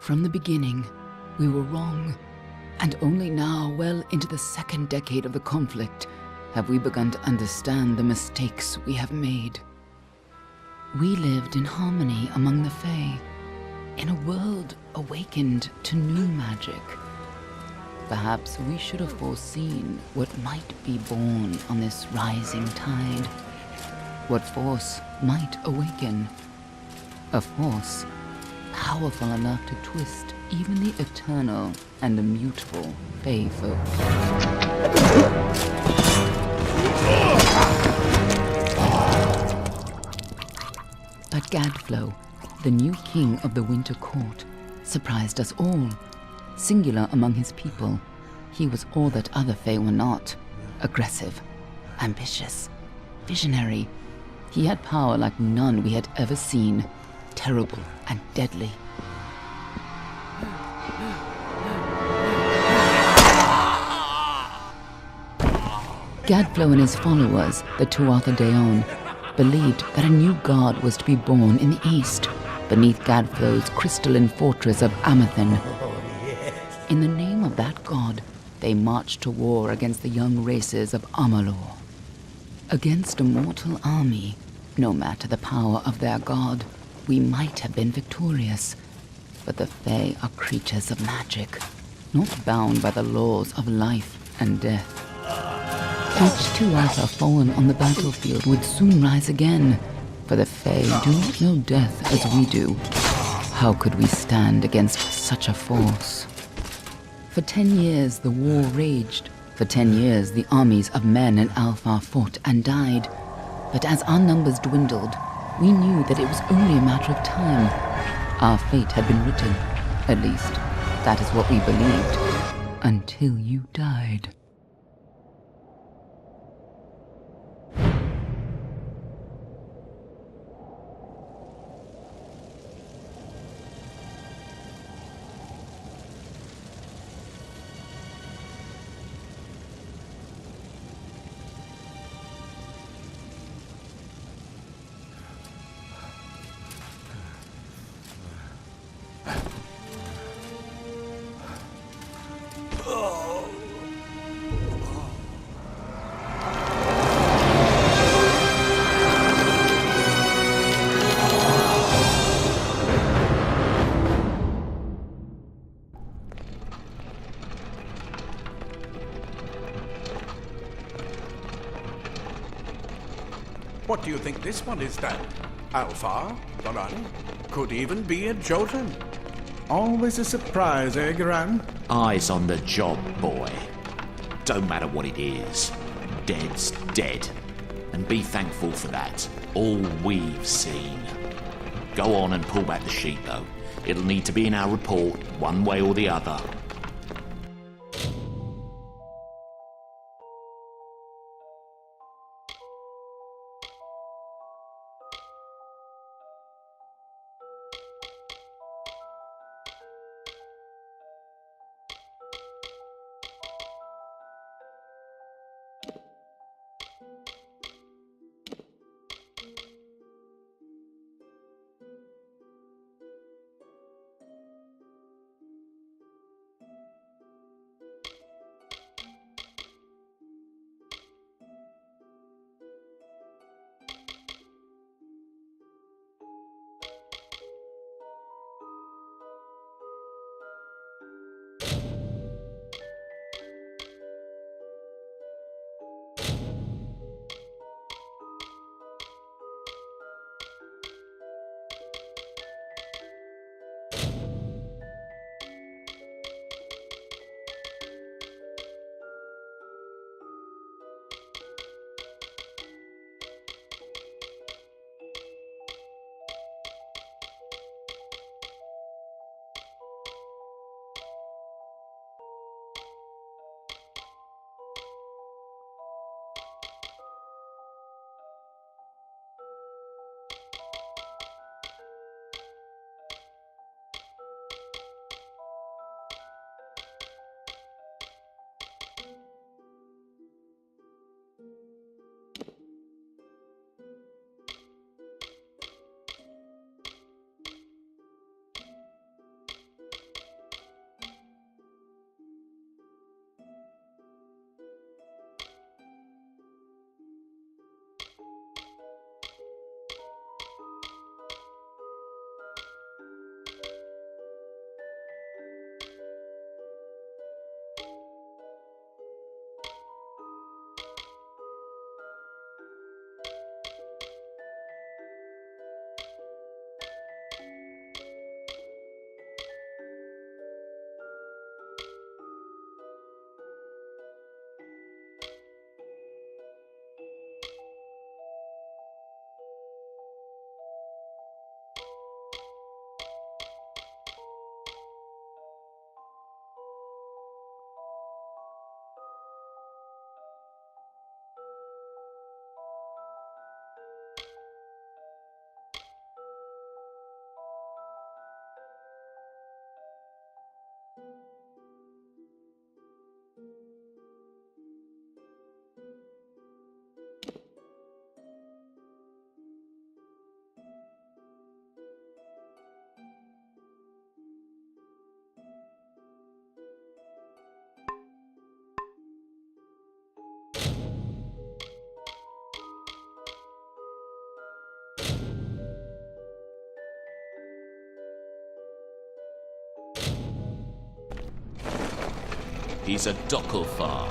From the beginning, we were wrong, and only now, well into the second decade of the conflict, have we begun to understand the mistakes we have made. We lived in harmony among the Fae, in a world awakened to new magic. Perhaps we should have foreseen what might be born on this rising tide. What force might awaken. A force powerful enough to twist even the eternal and immutable Fae folk. But Gadflow, the new king of the Winter Court, surprised us all. Singular among his people, he was all that other Fae were not. Aggressive, ambitious, visionary. He had power like none we had ever seen, terrible and deadly. Gadflow and his followers, the Tuatha Deon, believed that a new god was to be born in the east, beneath Gadflow's crystalline fortress of Amathen. In the name of that god, they marched to war against the young races of Amalur. Against a mortal army, no matter the power of their god, we might have been victorious. But the Fae are creatures of magic, not bound by the laws of life and death. Each Tuatha fallen on the battlefield would soon rise again, for the Fae do not know death as we do. How could we stand against such a force? For 10 years the war raged. For 10 years the armies of Men and Alpha fought and died. But as our numbers dwindled, we knew that it was only a matter of time. Our fate had been written. At least, that is what we believed. Until you died. What do you think this one is then? Alpha? Garan? Could even be a Jotun. Always a surprise, eh, Garan? Eyes on the job, boy. Don't matter what it is. Dead's dead. And be thankful for that. All we've seen. Go on and pull back the sheet, though. It'll need to be in our report, one way or the other. He's a Docklefar.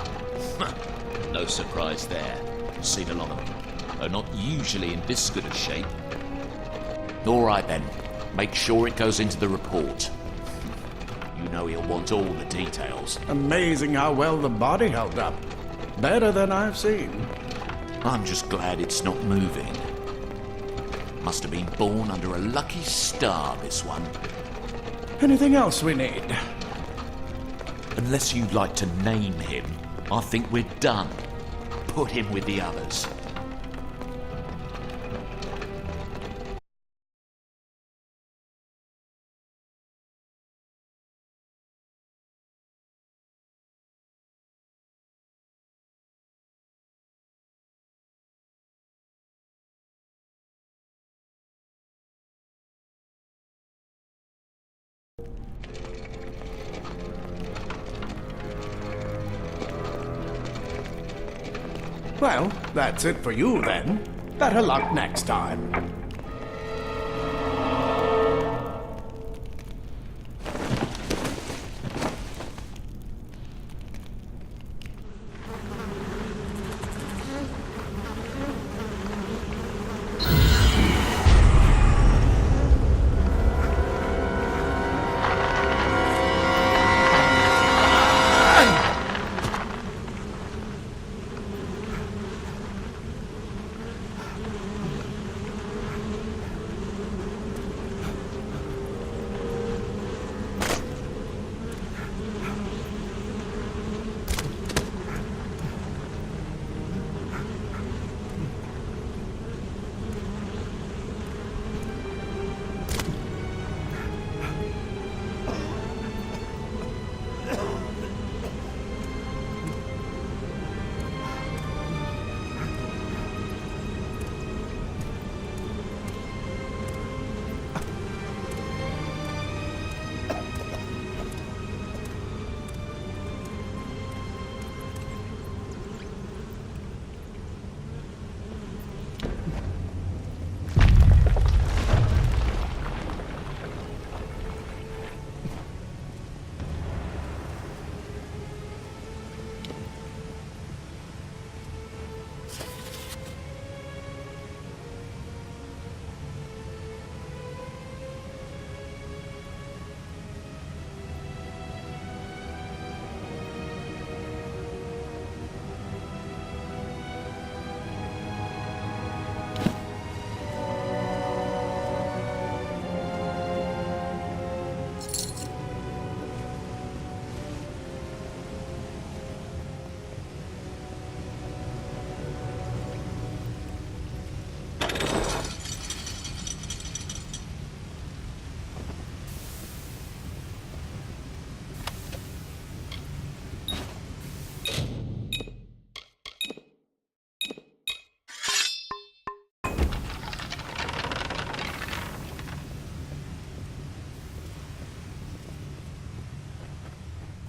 No surprise there. Seen a lot of them. Though not usually in this good a shape. All right then. Make sure it goes into the report. You know he'll want all the details. Amazing how well the body held up. Better than I've seen. I'm just glad it's not moving. Must have been born under a lucky star, this one. Anything else we need? Unless you'd like to name him, I think we're done. Put him with the others. Well, that's it for you then. Better luck next time.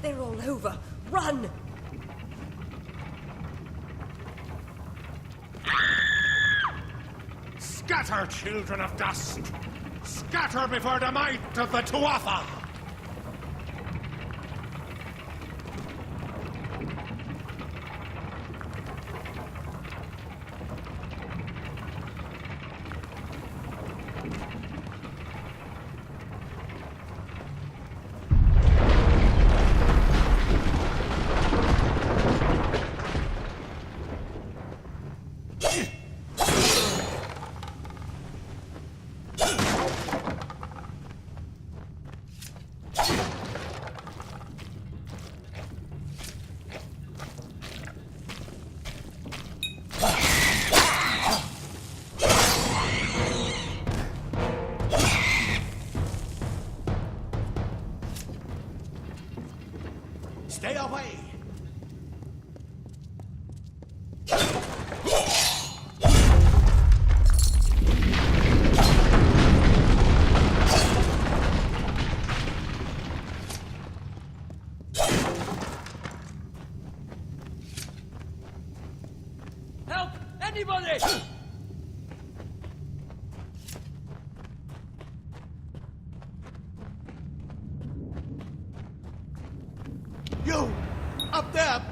They're all over. Run! Scatter, children of dust! Scatter before the might of the Tuatha!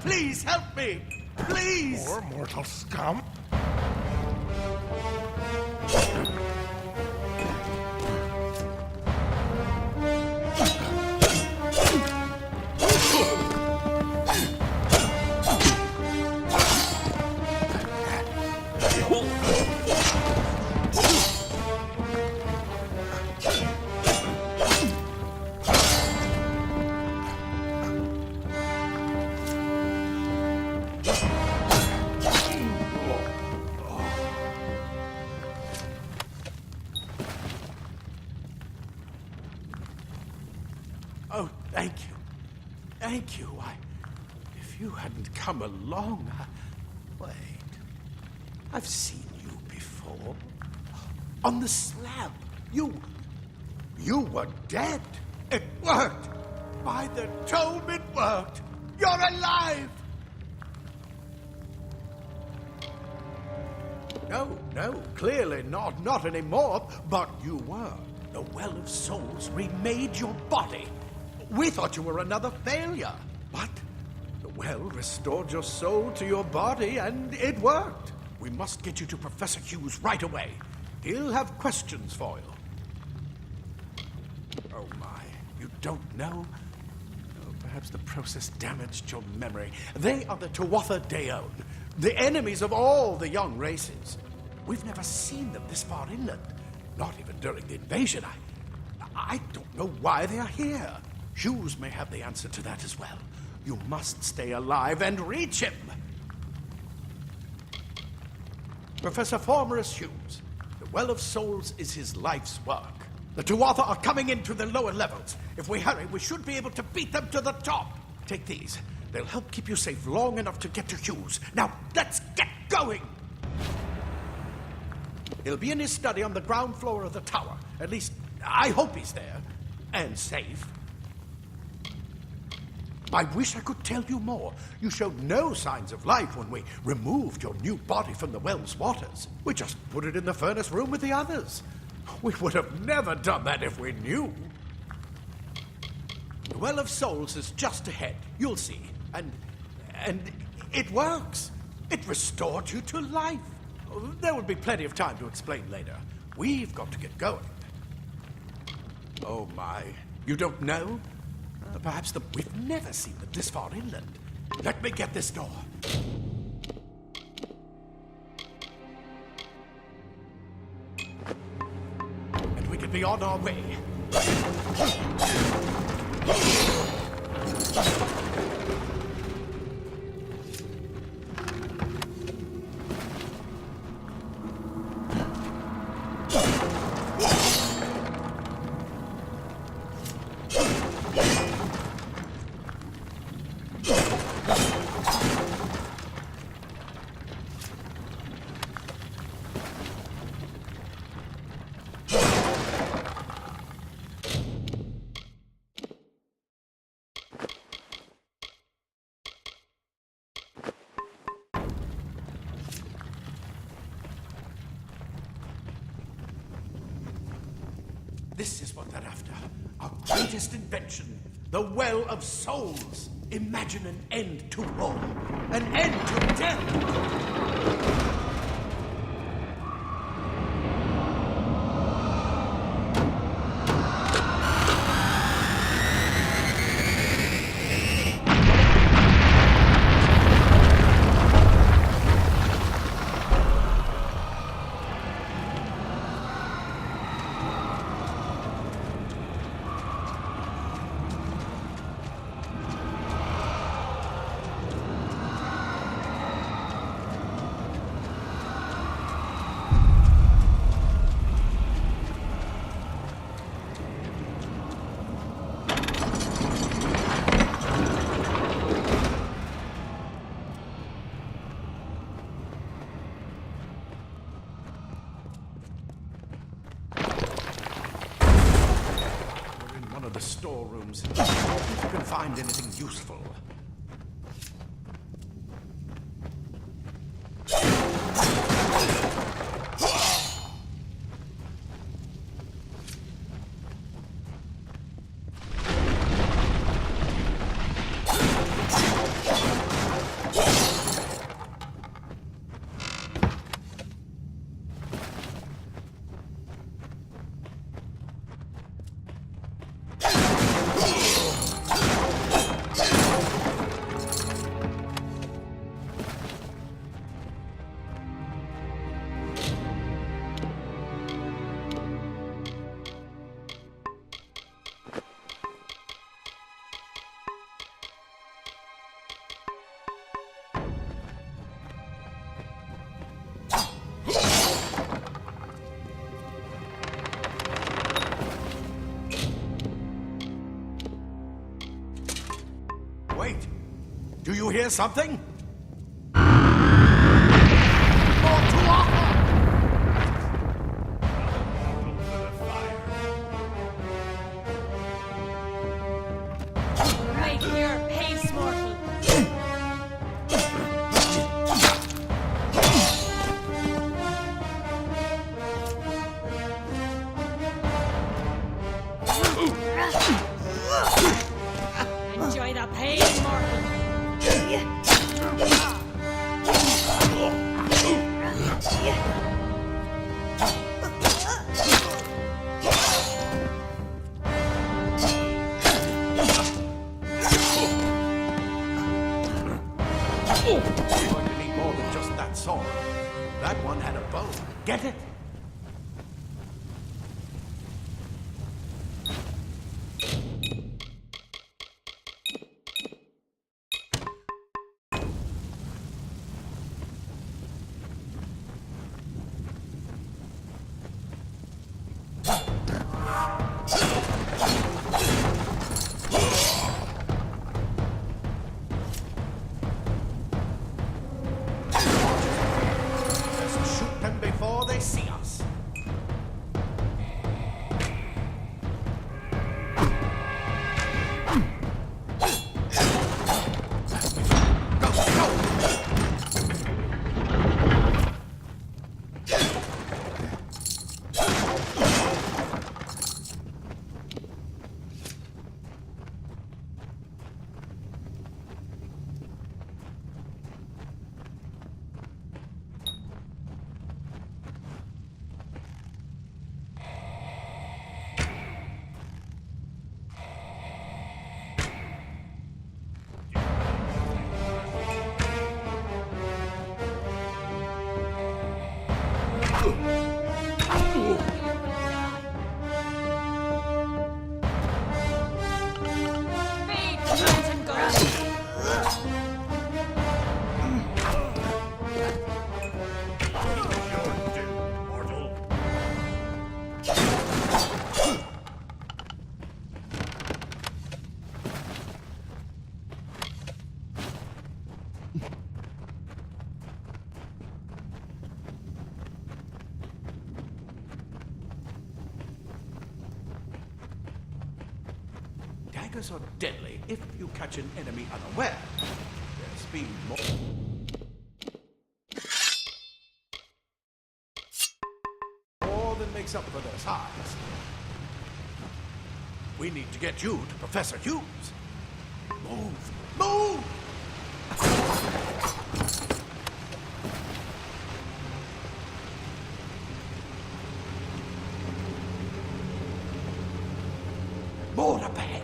Please help me! Please! Poor mortal scum. Oh, thank you. Thank you. If you hadn't come along, Wait. I've seen you before. On the slab. You were dead. It worked. By the tome, it worked. You're alive. No, clearly not. Not anymore. But you were. The Well of Souls remade your body. We thought you were another failure. But the well restored your soul to your body, and it worked. We must get you to Professor Hughes right away. He'll have questions for you. Oh, my. You don't know? Oh, perhaps the process damaged your memory. They are the Tuatha Deon, the enemies of all the young races. We've never seen them this far inland. Not even during the invasion. I don't know why they are here. Hughes may have the answer to that as well. You must stay alive and reach him. Professor Formerus Hughes, the Well of Souls is his life's work. The Tuatha are coming into the lower levels. If we hurry, we should be able to beat them to the top. Take these. They'll help keep you safe long enough to get to Hughes. Now, let's get going! He'll be in his study on the ground floor of the tower. At least, I hope he's there. And safe. I wish I could tell you more. You showed no signs of life when we removed your new body from the well's waters. We just put it in the furnace room with the others. We would have never done that if we knew. The Well of Souls is just ahead. You'll see. And it works. It restored you to life. There will be plenty of time to explain later. We've got to get going. Oh, my. You don't know? Perhaps we've never seen them this far inland. Let me get this door. And we can be on our way. This is what they're after. Our greatest invention. The Well of Souls. Imagine an end to war. An end to death. The storerooms. If you can find anything useful. Do you hear something? More Tuatha! Right here, pace, mortal. Enjoy the pain, mortal. You're going to need more than just that sword. That one had a bow. Get it? Let's shoot them before they see us. Go, go! Feed the mountain goats. You're doomed, mortal. Daggers are deadly if you catch an enemy unaware. Their speed more than makes up for their size. We need to get you to Professor Hughes. Move! Move! More up ahead.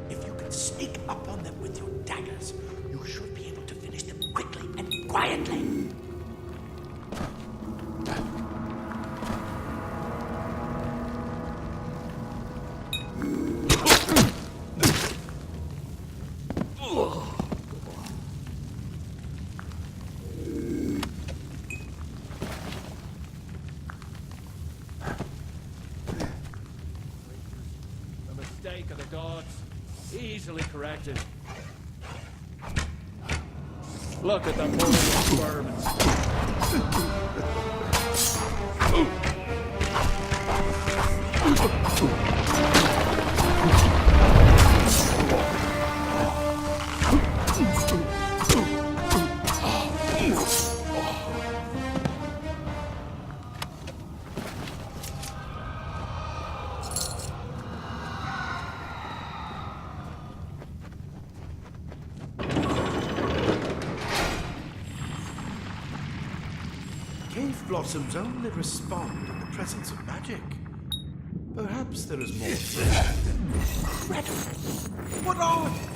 If you can sneak up on them with your daggers, you should be able to finish them quickly and quietly. A mistake of the gods, easily corrected. Look at the poor vermin. Cave blossoms only respond in the presence of magic. Perhaps there is more to it than rhetoric. What are they?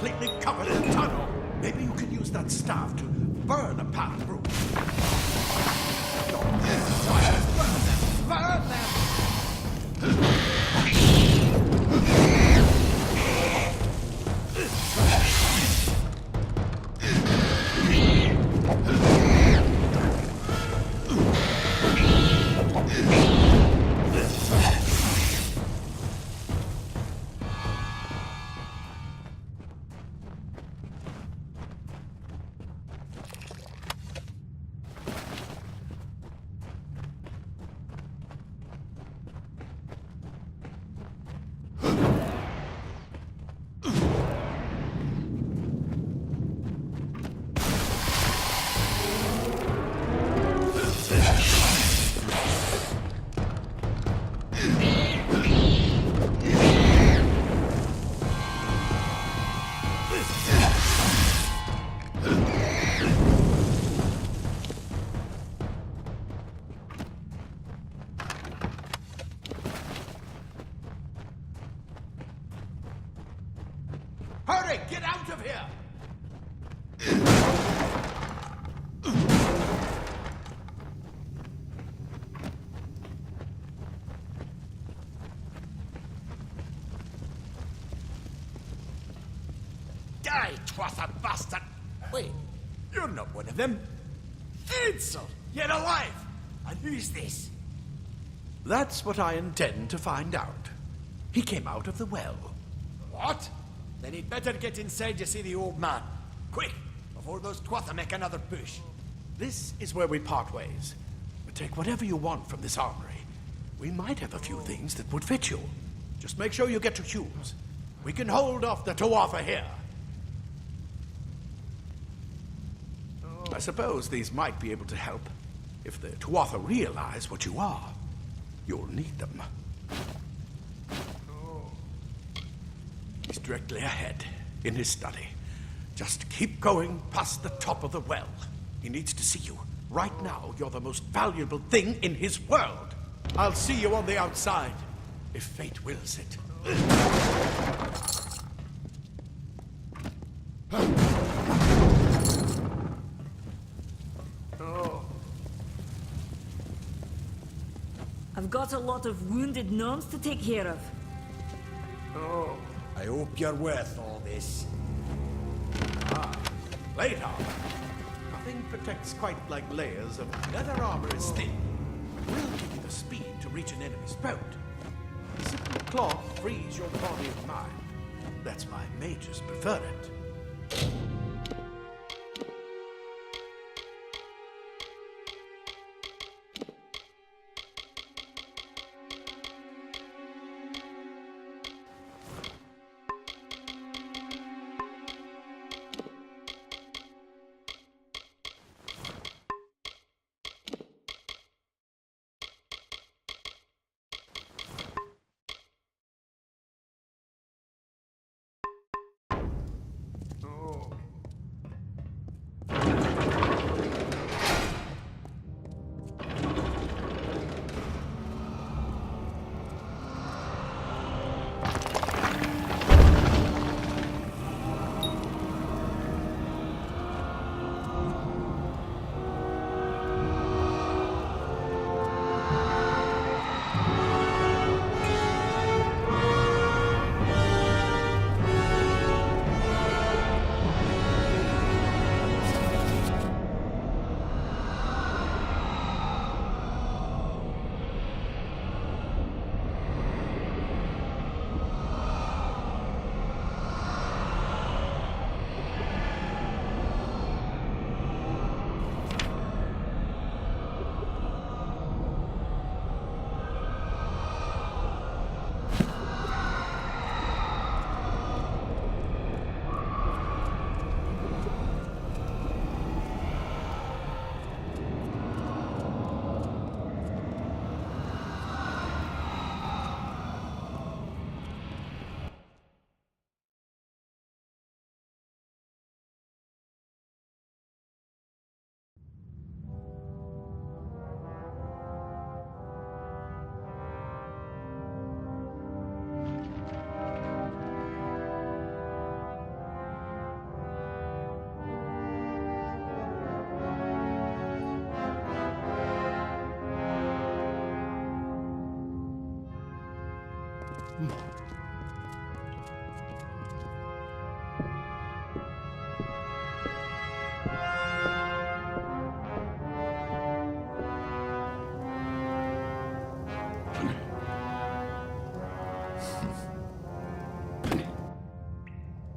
completely covered the tunnel. Maybe you can use that staff to burn a path through. Burn them! Hurry! Get out of here! Die, Tuatha bastard! Wait, you're not one of them. Edsel, you're alive! And who's this? That's what I intend to find out. He came out of the well. What? Then he'd better get inside to see the old man. Quick, before those Tuatha make another push. This is where we part ways. But take whatever you want from this armory. We might have a few things that would fit you. Just make sure you get to Hume's. We can hold off the Tuatha here. I suppose these might be able to help. If the Tuatha realize what you are, you'll need them. He's directly ahead, in his study. Just keep going past the top of the well. He needs to see you. Right now, you're the most valuable thing in his world. I'll see you on the outside, if fate wills it. I've got a lot of wounded gnomes to take care of. I hope you're worth all this. Plate armor. Nothing protects quite like layers of leather armor is thin. Will give you the speed to reach an enemy's boat. Simple cloth frees your body and mind. That's why mages prefer it.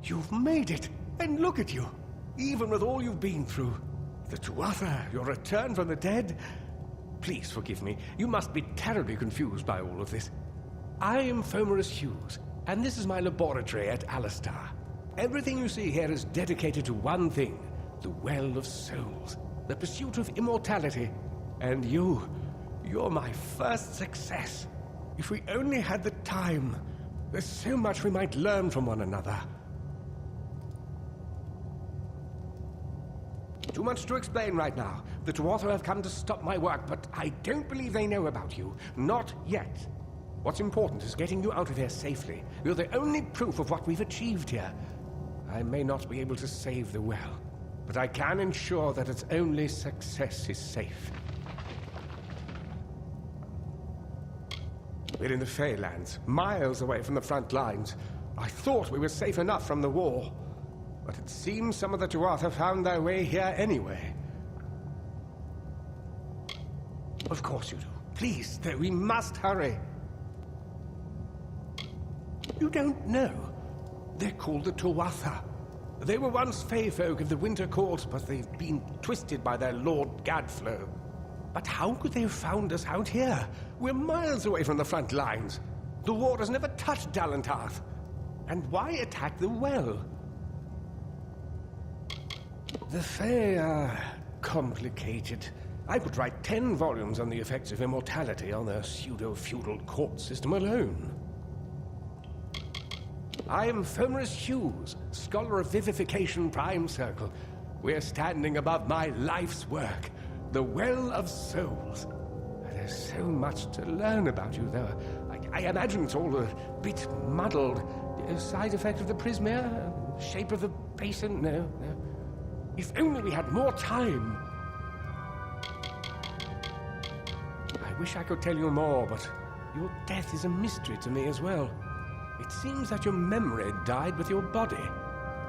You've made it! And look at you! Even with all you've been through. The Tuatha, your return from the dead. Please forgive me. You must be terribly confused by all of this. I am Fomerus Hughes, and this is my laboratory at Alistar. Everything you see here is dedicated to one thing, the Well of Souls, the pursuit of immortality. And you're my first success. If we only had the time, there's so much we might learn from one another. Too much to explain right now. The Tuatha have come to stop my work, but I don't believe they know about you. Not yet. What's important is getting you out of here safely. You're the only proof of what we've achieved here. I may not be able to save the well, but I can ensure that its only success is safe. We're in the Feylands, miles away from the front lines. I thought we were safe enough from the war. But it seems some of the Tuatha found their way here anyway. Of course you do. Please, we must hurry. You don't know. They're called the Tuatha. They were once Fey folk of the Winter Court, but they've been twisted by their Lord Gadflow. But how could they have found us out here? We're miles away from the front lines. The war has never touched Dalantarth. And why attack the well? The Fae are complicated. I could write 10 volumes on the effects of immortality on their pseudo-feudal court system alone. I am Fomerus Hughes, scholar of Vivification Prime Circle. We're standing above my life's work, the Well of Souls. There's so much to learn about you, though. I imagine it's all a bit muddled. A side effect of the prismere? Shape of the basin? No. If only we had more time. I wish I could tell you more, but your death is a mystery to me as well. It seems that your memory died with your body.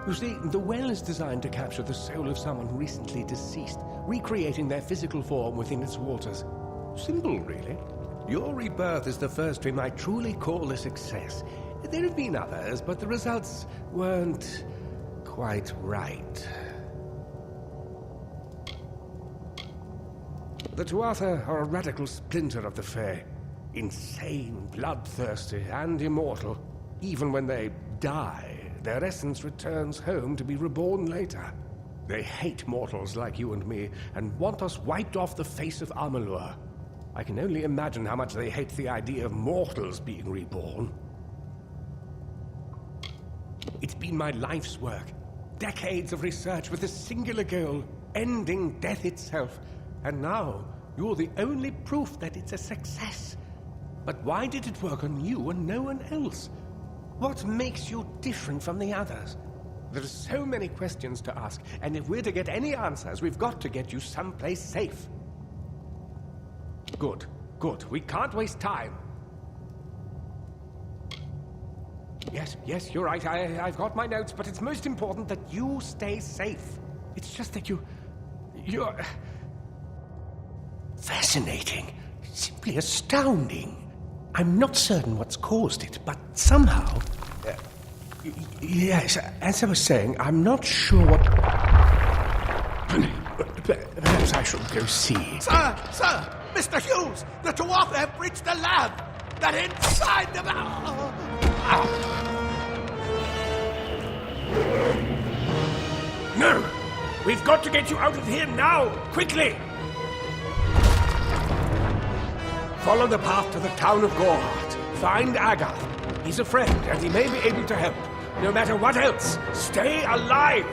You see, the well is designed to capture the soul of someone recently deceased, recreating their physical form within its waters. Simple, really. Your rebirth is the first we might truly call a success. There have been others, but the results weren't quite right. The Tuatha are a radical splinter of the Fae. Insane, bloodthirsty, and immortal. Even when they die, their essence returns home to be reborn later. They hate mortals like you and me, and want us wiped off the face of Amalur. I can only imagine how much they hate the idea of mortals being reborn. It's been my life's work. Decades of research with a singular goal, ending death itself. And now, you're the only proof that it's a success. But why did it work on you and no one else? What makes you different from the others? There are so many questions to ask, and if we're to get any answers, we've got to get you someplace safe. Good. We can't waste time. Yes, you're right. I've got my notes, but it's most important that you stay safe. It's just that you're... fascinating. Simply astounding. I'm not certain what's caused it, but somehow... yes, as I was saying, I'm not sure what... Perhaps I should go see. Sir! Mr. Hughes! The Tuatha have breached the lab! They're inside the... No! We've got to get you out of here now! Quickly! Follow the path to the town of Gorhart. Find Agath. He's a friend, and he may be able to help. No matter what else, stay alive!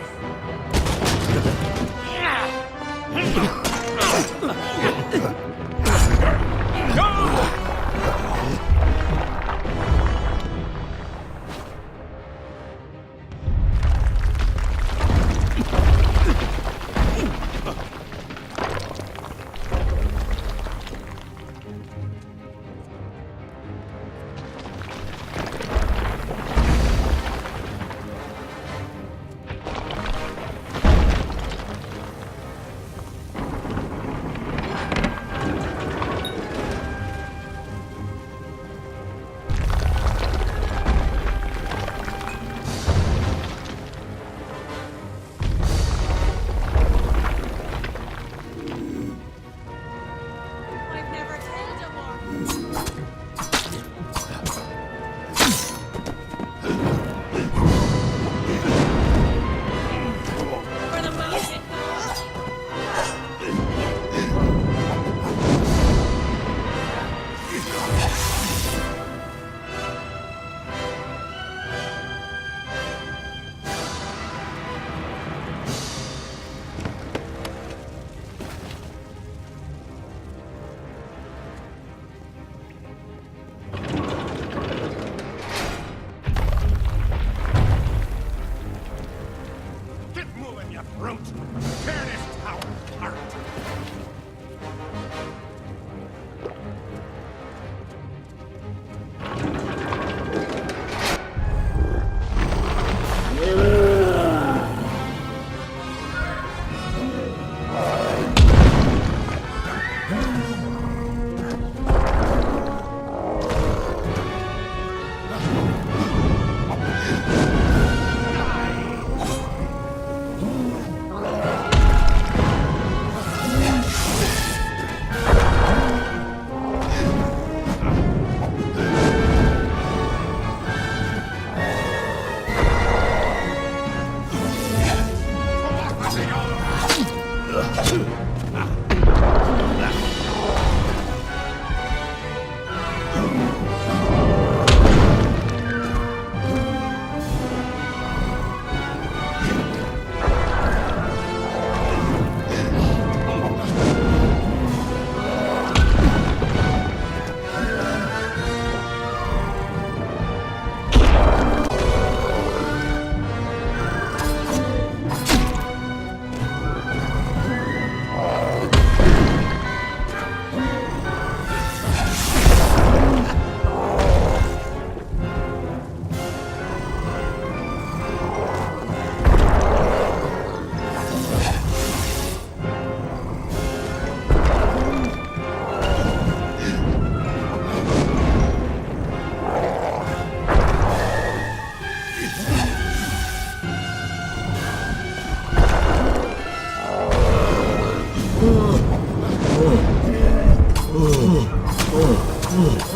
Thank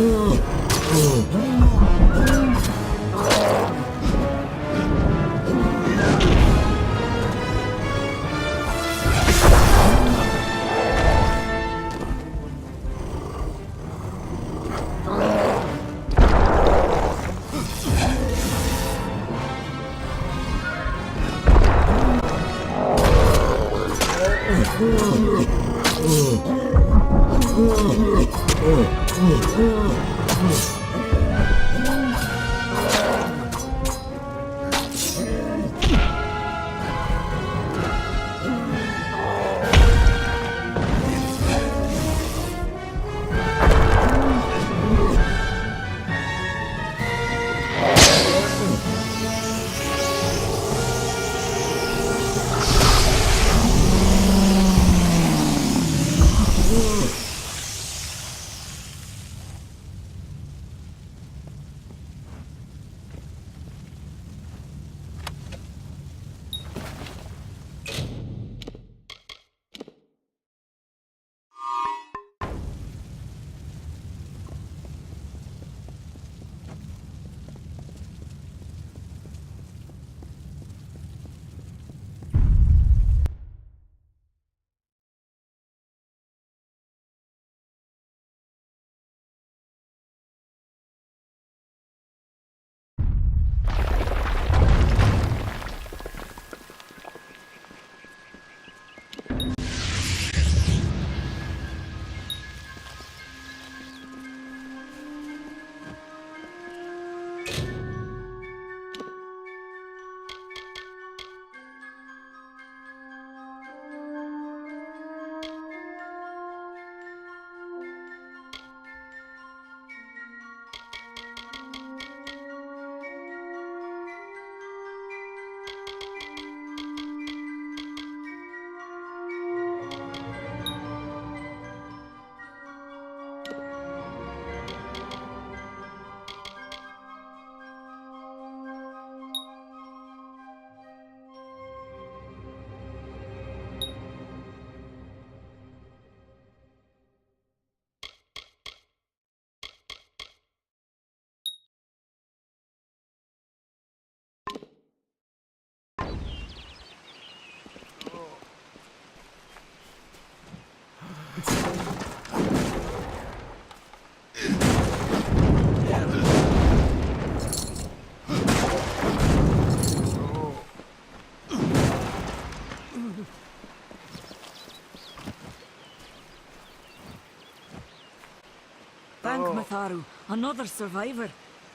Matharu. Another survivor.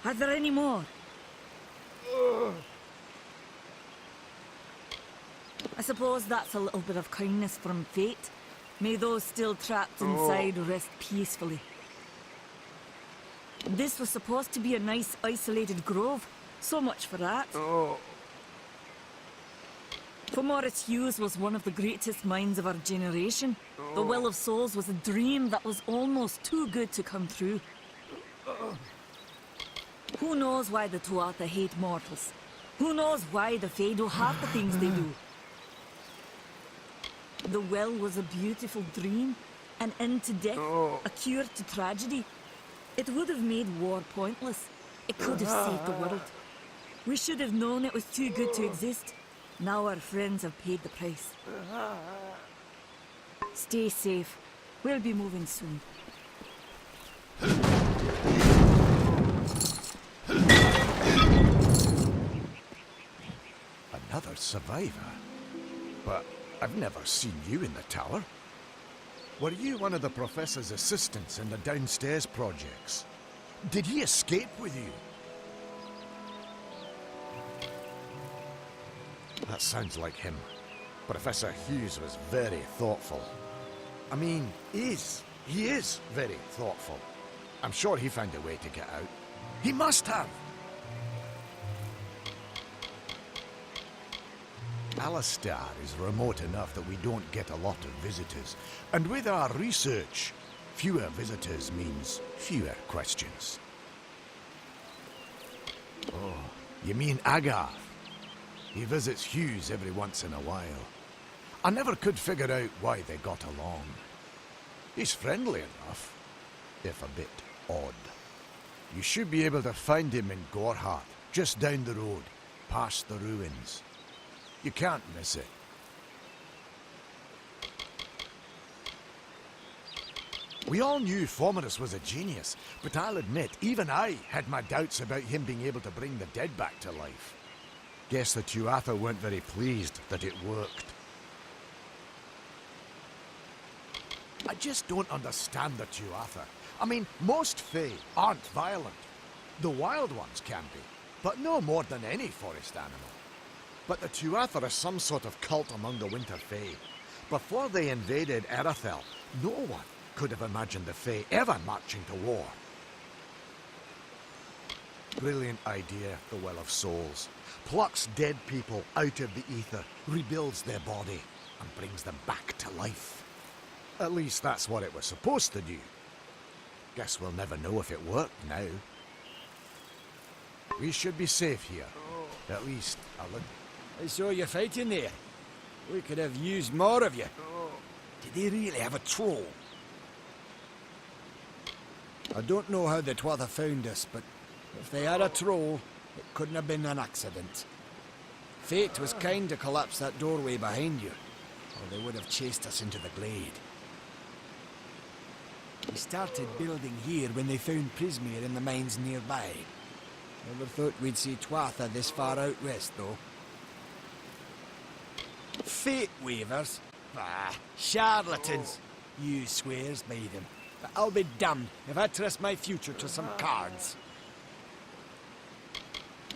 Are there any more? I suppose that's a little bit of kindness from fate. May those still trapped inside rest peacefully. This was supposed to be a nice isolated grove. So much for that. For Morris Hughes was one of the greatest minds of our generation. The Well of Souls was a dream that was almost too good to come true. Who knows why the Tuatha hate mortals? Who knows why the Fae do half the things they do? The well was a beautiful dream, an end to death, a cure to tragedy. It would have made war pointless. It could have saved the world. We should have known it was too good to exist. Now our friends have paid the price. Stay safe. We'll be moving soon. Another survivor? But I've never seen you in the tower. Were you one of the Professor's assistants in the downstairs projects? Did he escape with you? That sounds like him. Professor Hughes was very thoughtful. I mean, he is very thoughtful. I'm sure he found a way to get out. He must have! Alistair is remote enough that we don't get a lot of visitors. And with our research, fewer visitors means fewer questions. Oh, you mean Agarth? He visits Hughes every once in a while. I never could figure out why they got along. He's friendly enough, if a bit odd. You should be able to find him in Gorhart, just down the road, past the ruins. You can't miss it. We all knew Fomerus was a genius, but I'll admit, even I had my doubts about him being able to bring the dead back to life. Guess the Tuatha weren't very pleased that it worked. I just don't understand the Tuatha. I mean, most Fae aren't violent. The wild ones can be, but no more than any forest animal. But the Tuatha are some sort of cult among the Winter Fae. Before they invaded Erythel, no one could have imagined the Fae ever marching to war. Brilliant idea, the Well of Souls. Plucks dead people out of the ether, rebuilds their body, and brings them back to life. At least that's what it was supposed to do. Guess we'll never know if it worked now. We should be safe here. At least a little. I saw you fighting there. We could have used more of you. Did they really have a troll? I don't know how the Tuatha found us, but if they had a troll, it couldn't have been an accident. Fate was kind to collapse that doorway behind you, or they would have chased us into the glade. We started building here when they found Prismere in the mines nearby. Never thought we'd see Tuatha this far out west, though. Fate weavers? Ah, charlatans. You swears by them. But I'll be damned if I trust my future to some cards.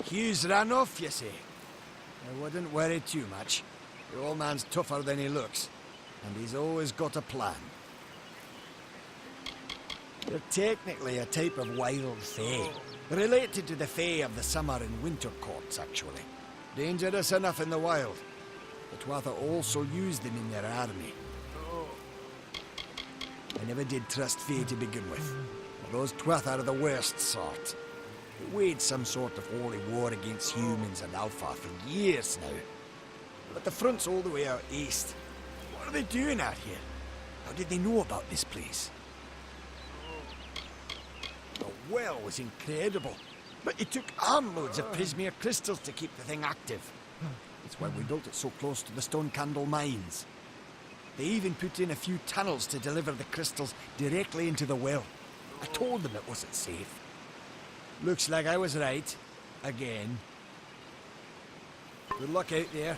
Hugh's ran off, you say? I wouldn't worry too much. The old man's tougher than he looks, and he's always got a plan. They're technically a type of wild fae, related to the fae of the summer and winter courts, actually. Dangerous enough in the wild. The Tuatha also use them in their army. I never did trust fae to begin with. Those Tuatha are the worst sort. They waged some sort of holy war against humans and Alpha for years now. But the front's all the way out east. What are they doing out here? How did they know about this place? The well was incredible, but it took armloads of Prismere crystals to keep the thing active. That's why we built it so close to the Stone Candle mines. They even put in a few tunnels to deliver the crystals directly into the well. I told them it wasn't safe. Looks like I was right. Again. Good luck out there.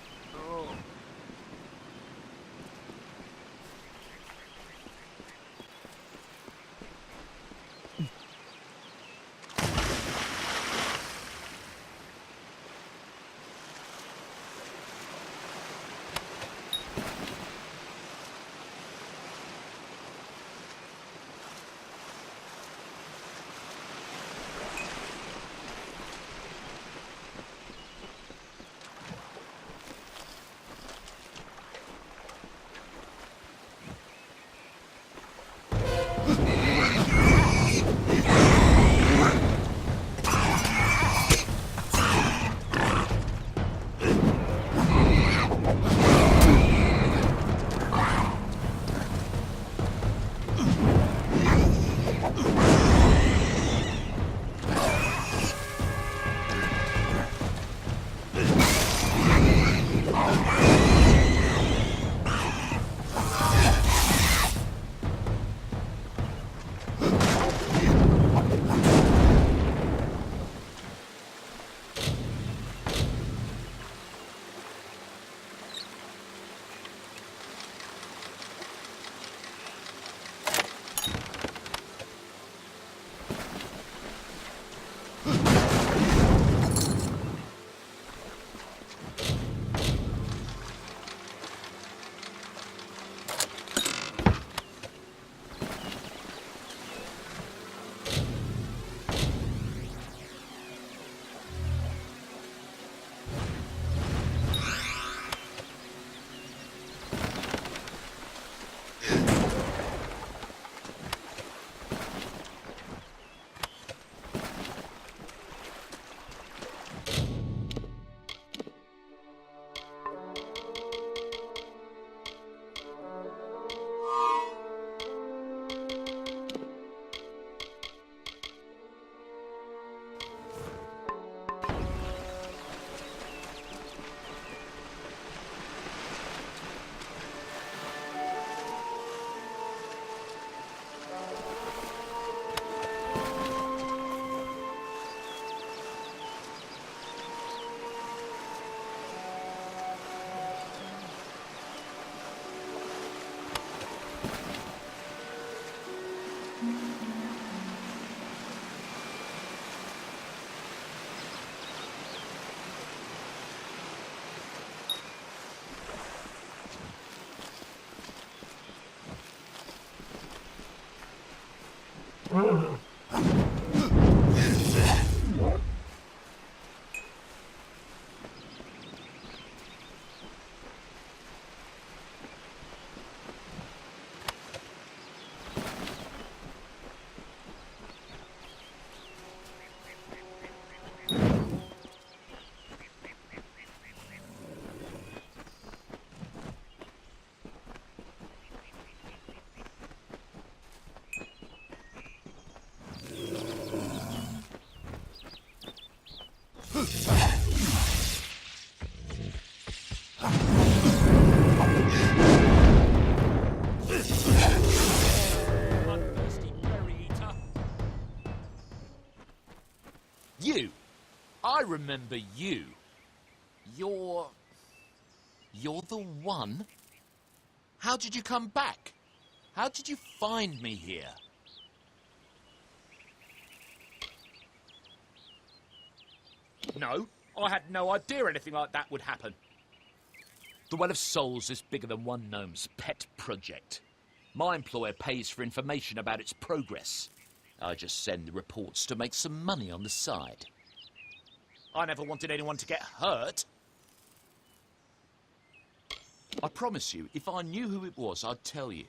Bloodthirsty berry eater. You! I remember you. You're the one? How did you come back? How did you find me here? No, I had no idea anything like that would happen. The Well of Souls is bigger than one gnome's pet project. My employer pays for information about its progress. I just send the reports to make some money on the side. I never wanted anyone to get hurt. I promise you, if I knew who it was, I'd tell you.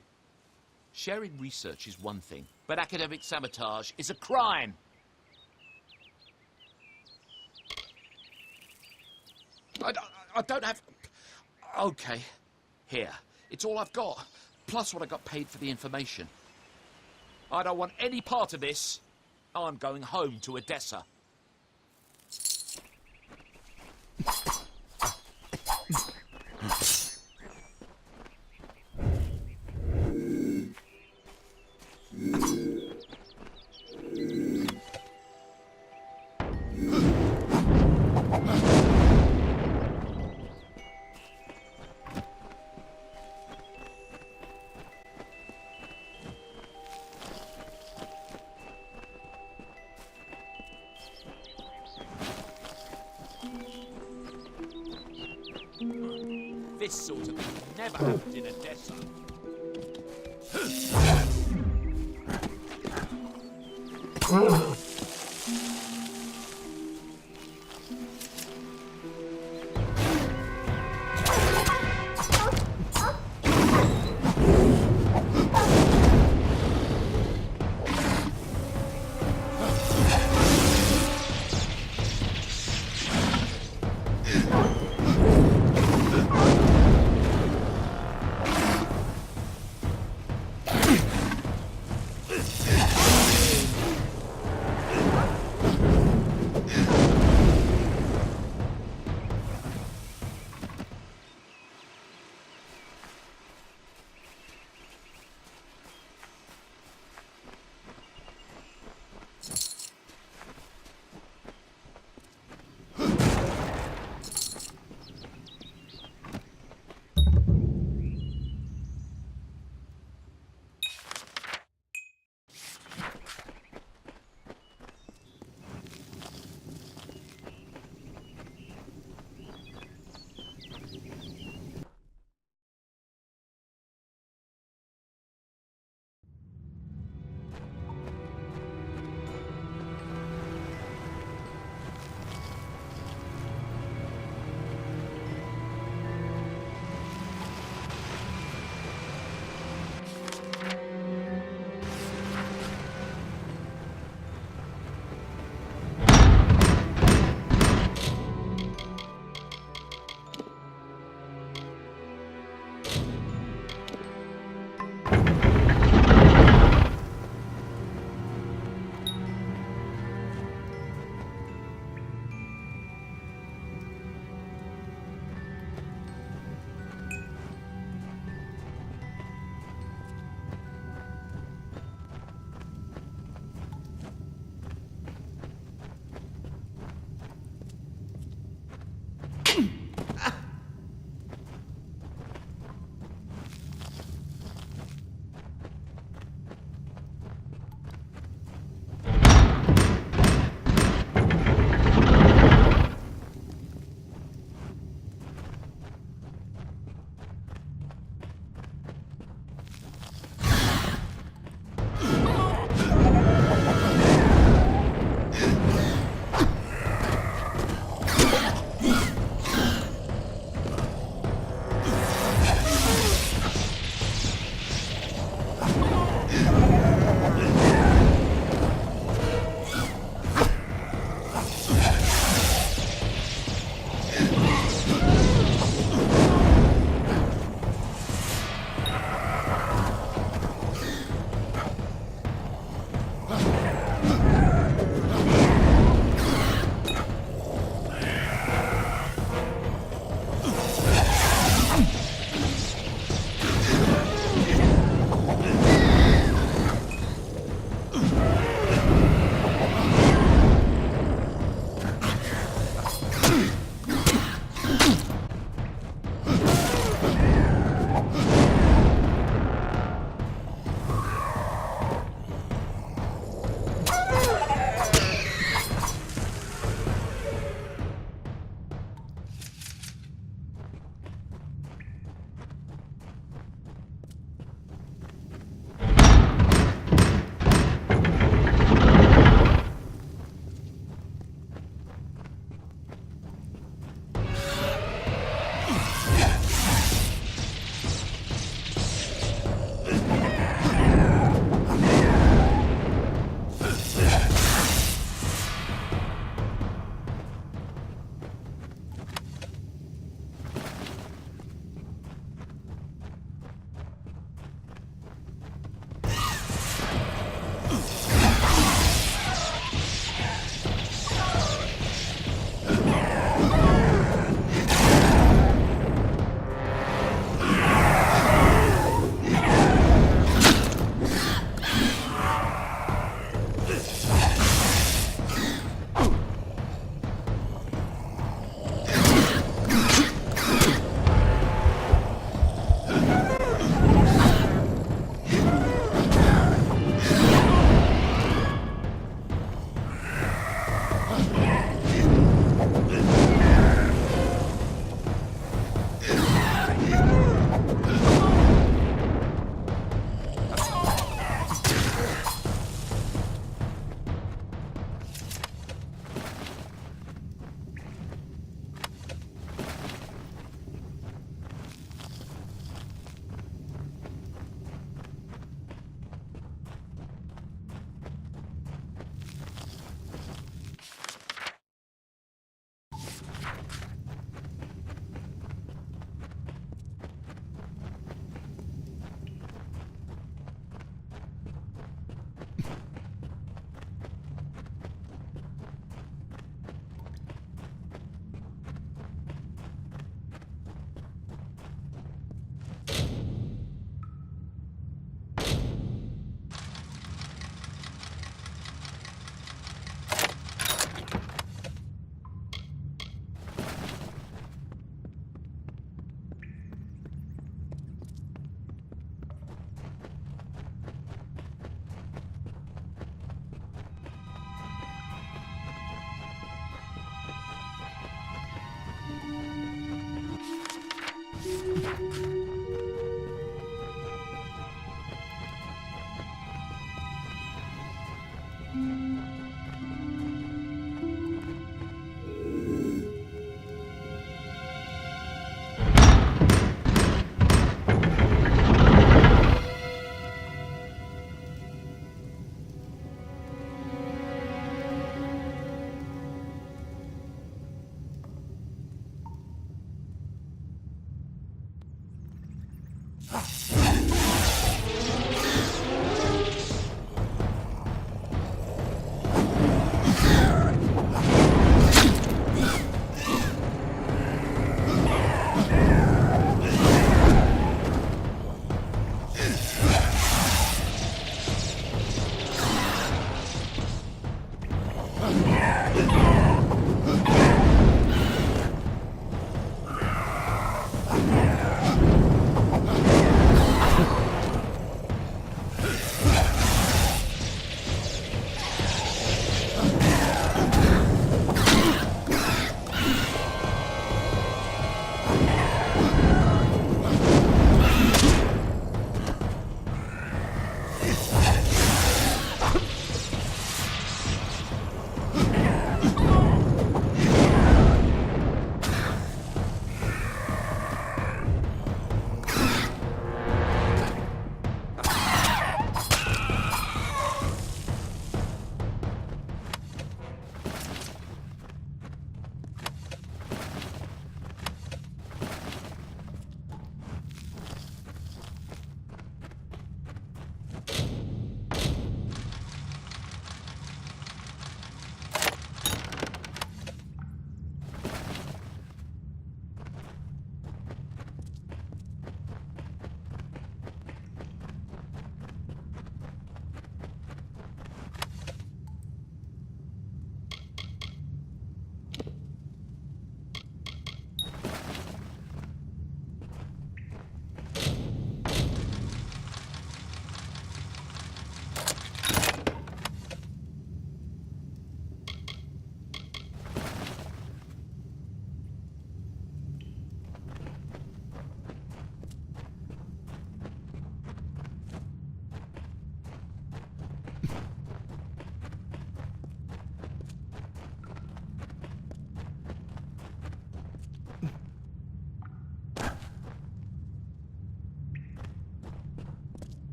Sharing research is one thing, but academic sabotage is a crime. I don't have... Okay, here. It's all I've got, plus what I got paid for the information. I don't want any part of this. I'm going home to Odessa. This sort of thing never happened in Odessa.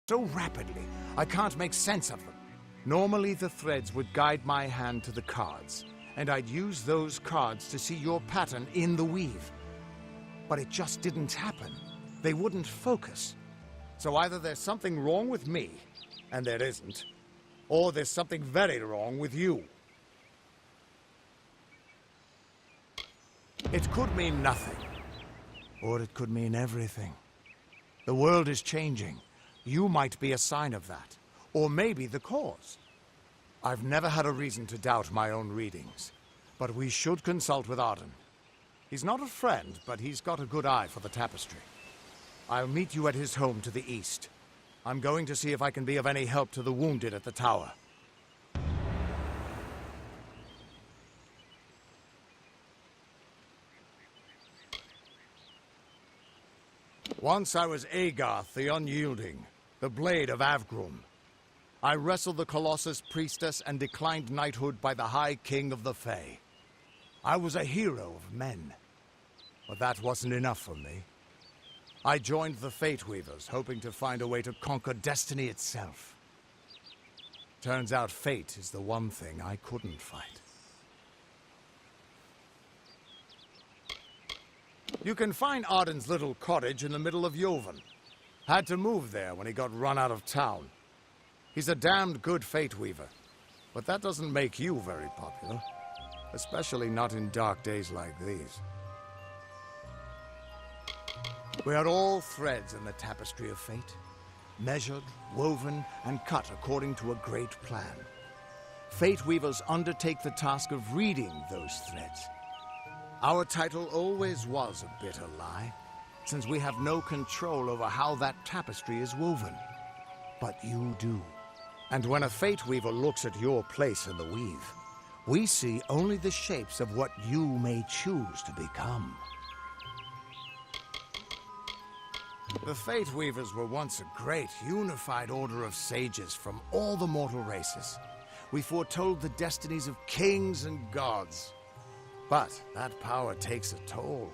so rapidly, I can't make sense of them. Normally, the threads would guide my hand to the cards, and I'd use those cards to see your pattern in the weave. But it just didn't happen. They wouldn't focus. So either there's something wrong with me, and there isn't, or there's something very wrong with you. It could mean nothing, or it could mean everything. The world is changing. You might be a sign of that, or maybe the cause. I've never had a reason to doubt my own readings, but we should consult with Arden. He's not a friend, but he's got a good eye for the tapestry. I'll meet you at his home to the east. I'm going to see if I can be of any help to the wounded at the tower. Once I was Agarth the Unyielding, the Blade of Avgrum. I wrestled the Colossus Priestess and declined knighthood by the High King of the Fae. I was a hero of men, but that wasn't enough for me. I joined the Fate Weavers, hoping to find a way to conquer destiny itself. Turns out fate is the one thing I couldn't fight. You can find Arden's little cottage in the middle of Joven. Had to move there when he got run out of town. He's a damned good Fate Weaver, but that doesn't make you very popular. Especially not in dark days like these. We are all threads in the tapestry of fate, measured, woven, and cut according to a great plan. Fate Weavers undertake the task of reading those threads. Our title always was a bitter lie, since we have no control over how that tapestry is woven. But you do. And when a Fate Weaver looks at your place in the weave, we see only the shapes of what you may choose to become. The Fate Weavers were once a great, unified order of sages from all the mortal races. We foretold the destinies of kings and gods. But that power takes a toll.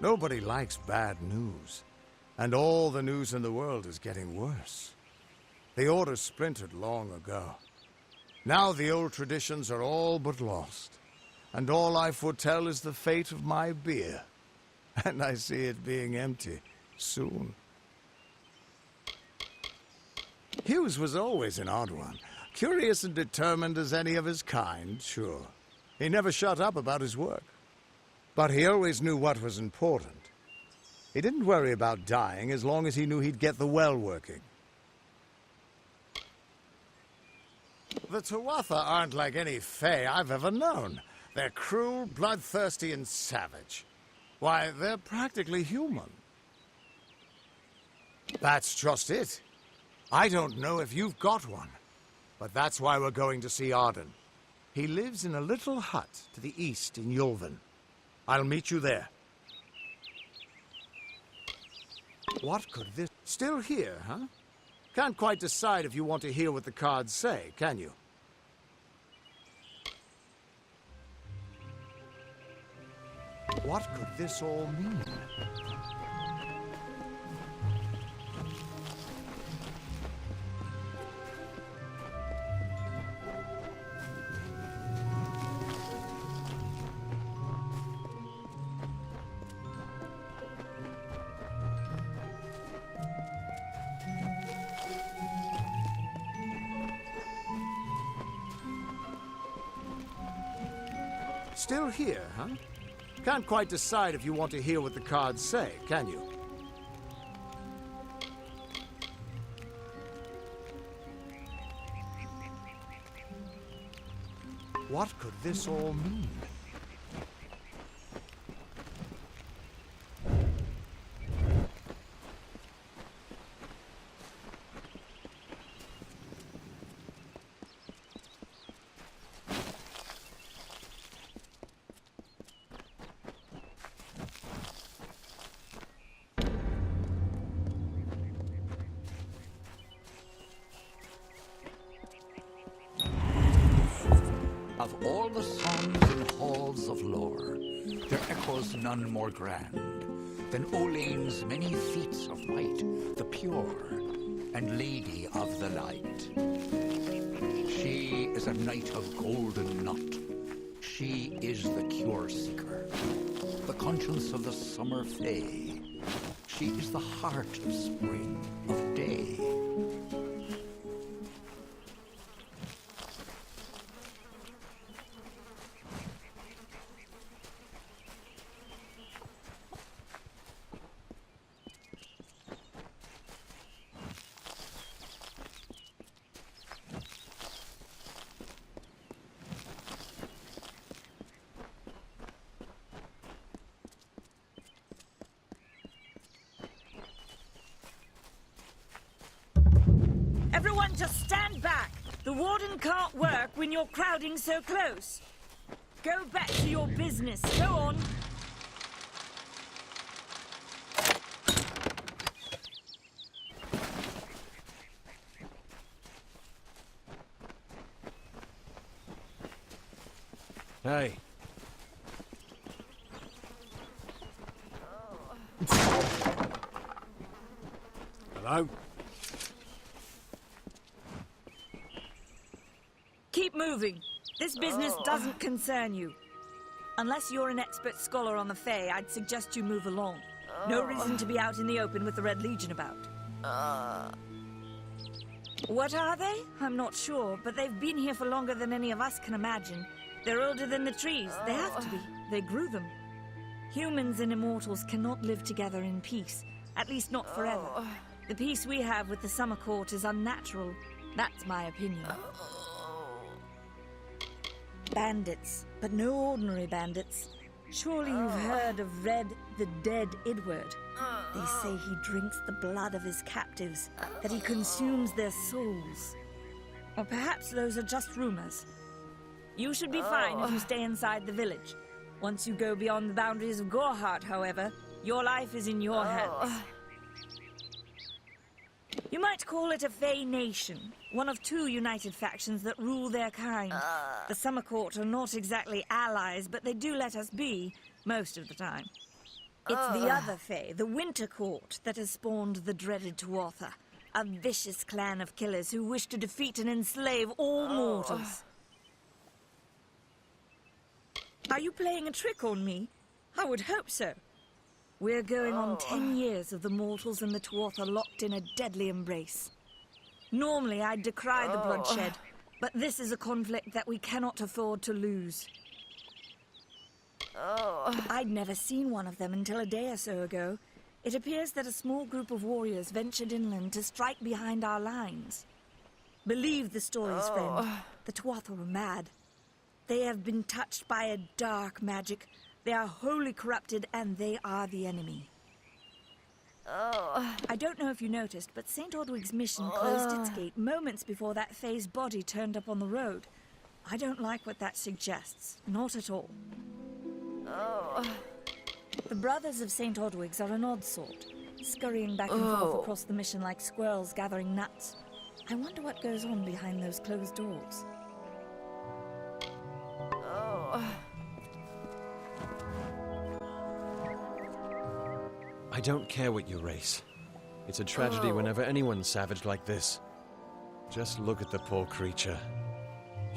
Nobody likes bad news. And all the news in the world is getting worse. The Order splintered long ago. Now the old traditions are all but lost. And all I foretell is the fate of my beer. And I see it being empty soon. Hughes was always an odd one. Curious and determined as any of his kind, sure. He never shut up about his work. But he always knew what was important. He didn't worry about dying as long as he knew he'd get the well working. The Tuatha aren't like any Fae I've ever known. They're cruel, bloodthirsty, and savage. Why, they're practically human. That's just it. I don't know if you've got one, but that's why we're going to see Arden. He lives in a little hut to the east in Joven. I'll meet you there. What could this... Still here, huh? Can't quite decide if you want to hear what the cards say, can you? What could this all mean? Still here, huh? Can't quite decide if you want to hear what the cards say, can you? What could this all mean? Of all the songs and halls of lore, there echoes none more grand than Olain's many feats of might, the pure, and Lady of the Light. She is a Knight of Golden Knot. She is the Cure Seeker, the conscience of the Summer Fae. She is the heart of spring, of day. Everyone just stand back. The warden can't work when you're crowding so close. Go back to your business. Go on. Hey. Hello? Keep moving. This business doesn't concern you. Unless you're an expert scholar on the Fae, I'd suggest you move along. No reason to be out in the open with the Red Legion about. What are they? I'm not sure, but they've been here for longer than any of us can imagine. They're older than the trees. They have to be. They grew them. Humans and immortals cannot live together in peace. At least not forever. The peace we have with the Summer Court is unnatural. That's my opinion. Bandits, but no ordinary bandits. Surely you've heard of Red, the dead Idward. They say he drinks the blood of his captives, that he consumes their souls. Or perhaps those are just rumors. You should be fine if you stay inside the village. Once you go beyond the boundaries of Gorhart, however, your life is in your hands. You might call it a Fae nation, one of two united factions that rule their kind. The Summer Court are not exactly allies, but they do let us be, most of the time. It's the other Fae, the Winter Court, that has spawned the dreaded Tuatha, a vicious clan of killers who wish to defeat and enslave all mortals. Are you playing a trick on me? I would hope so. We're going on 10 years of the mortals and the Tuatha locked in a deadly embrace. Normally, I'd decry the bloodshed, but this is a conflict that we cannot afford to lose. I'd never seen one of them until a day or so ago. It appears that a small group of warriors ventured inland to strike behind our lines. Believe the stories, friend. The Tuatha were mad. They have been touched by a dark magic. They are wholly corrupted, and they are the enemy. I don't know if you noticed, but St. Ordwig's mission closed its gate moments before that Fae's body turned up on the road. I don't like what that suggests. Not at all. The brothers of St. Ordwig's are an odd sort, scurrying back and forth across the mission like squirrels gathering nuts. I wonder what goes on behind those closed doors. I don't care what you race. It's a tragedy whenever anyone's savaged like this. Just look at the poor creature.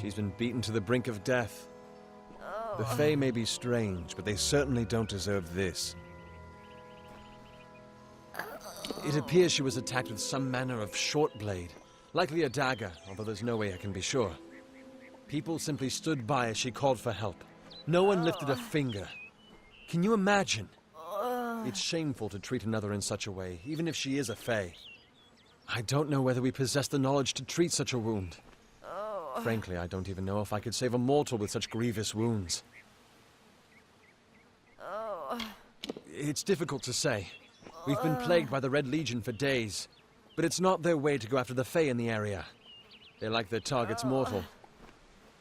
She's been beaten to the brink of death. The Fae may be strange, but they certainly don't deserve this. It appears she was attacked with some manner of short blade, likely a dagger, although there's no way I can be sure. People simply stood by as she called for help. No one lifted a finger. Can you imagine? It's shameful to treat another in such a way, even if she is a Fae. I don't know whether we possess the knowledge to treat such a wound. Frankly, I don't even know if I could save a mortal with such grievous wounds. It's difficult to say. We've been plagued by the Red Legion for days, but it's not their way to go after the Fae in the area. They like their targets mortal.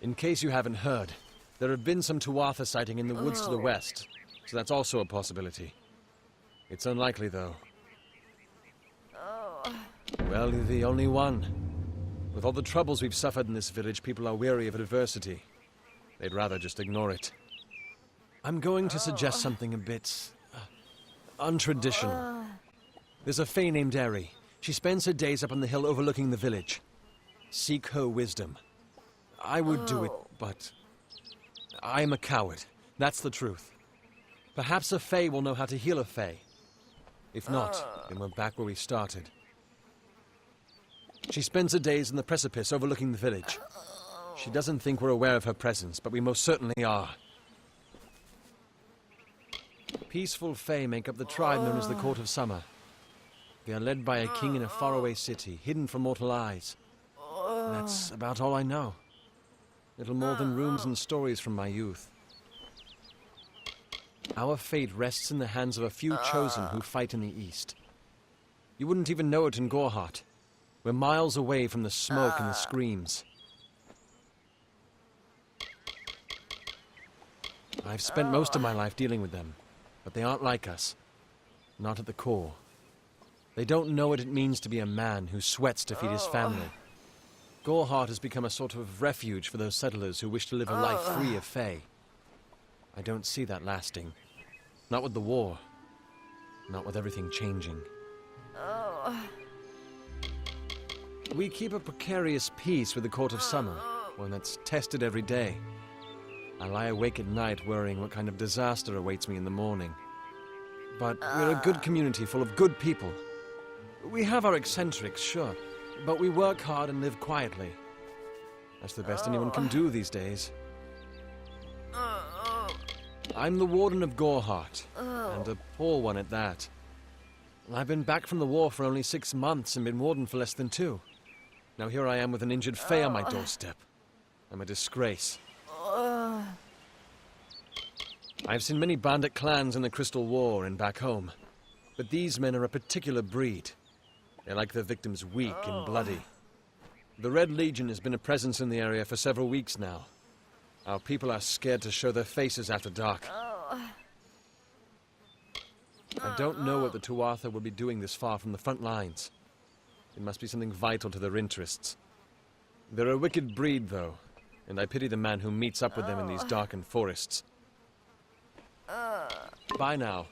In case you haven't heard, there have been some Tuatha sighting in the woods to the west, so that's also a possibility. It's unlikely, though. Well, you're the only one. With all the troubles we've suffered in this village, people are weary of adversity. They'd rather just ignore it. I'm going to suggest something a bit untraditional. There's a Fae named Eri. She spends her days up on the hill overlooking the village. Seek her wisdom. I would do it, but I am a coward. That's the truth. Perhaps a Fae will know how to heal a Fae. If not, then we're back where we started. She spends her days in the precipice overlooking the village. She doesn't think we're aware of her presence, but we most certainly are. Peaceful Fae make up the tribe known as the Court of Summer. They are led by a king in a faraway city, hidden from mortal eyes. That's about all I know. Little more than rumours and stories from my youth. Our fate rests in the hands of a few chosen who fight in the east. You wouldn't even know it in Gorhart. We're miles away from the smoke and the screams. I've spent most of my life dealing with them, but they aren't like us. Not at the core. They don't know what it means to be a man who sweats to feed his family. Gorhart has become a sort of refuge for those settlers who wish to live a life free of Fae. I don't see that lasting. Not with the war. Not with everything changing. We keep a precarious peace with the Court of Summer, one that's tested every day. I lie awake at night worrying what kind of disaster awaits me in the morning. But we're a good community full of good people. We have our eccentrics, sure, but we work hard and live quietly. That's the best anyone can do these days. I'm the Warden of Gorhart, and a poor one at that. I've been back from the war for only 6 months and been Warden for less than 2. Now here I am with an injured Fae on my doorstep. I'm a disgrace. I've seen many bandit clans in the Crystal War and back home, but these men are a particular breed. They like their victims weak and bloody. The Red Legion has been a presence in the area for several weeks now. Our people are scared to show their faces after dark. I don't know what the Tuatha will be doing this far from the front lines. It must be something vital to their interests. They're a wicked breed, though, and I pity the man who meets up with them in these darkened forests. Bye now.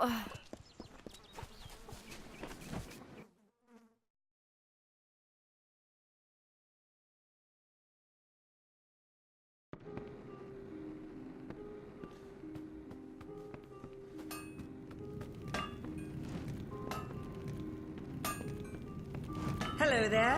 Hello there.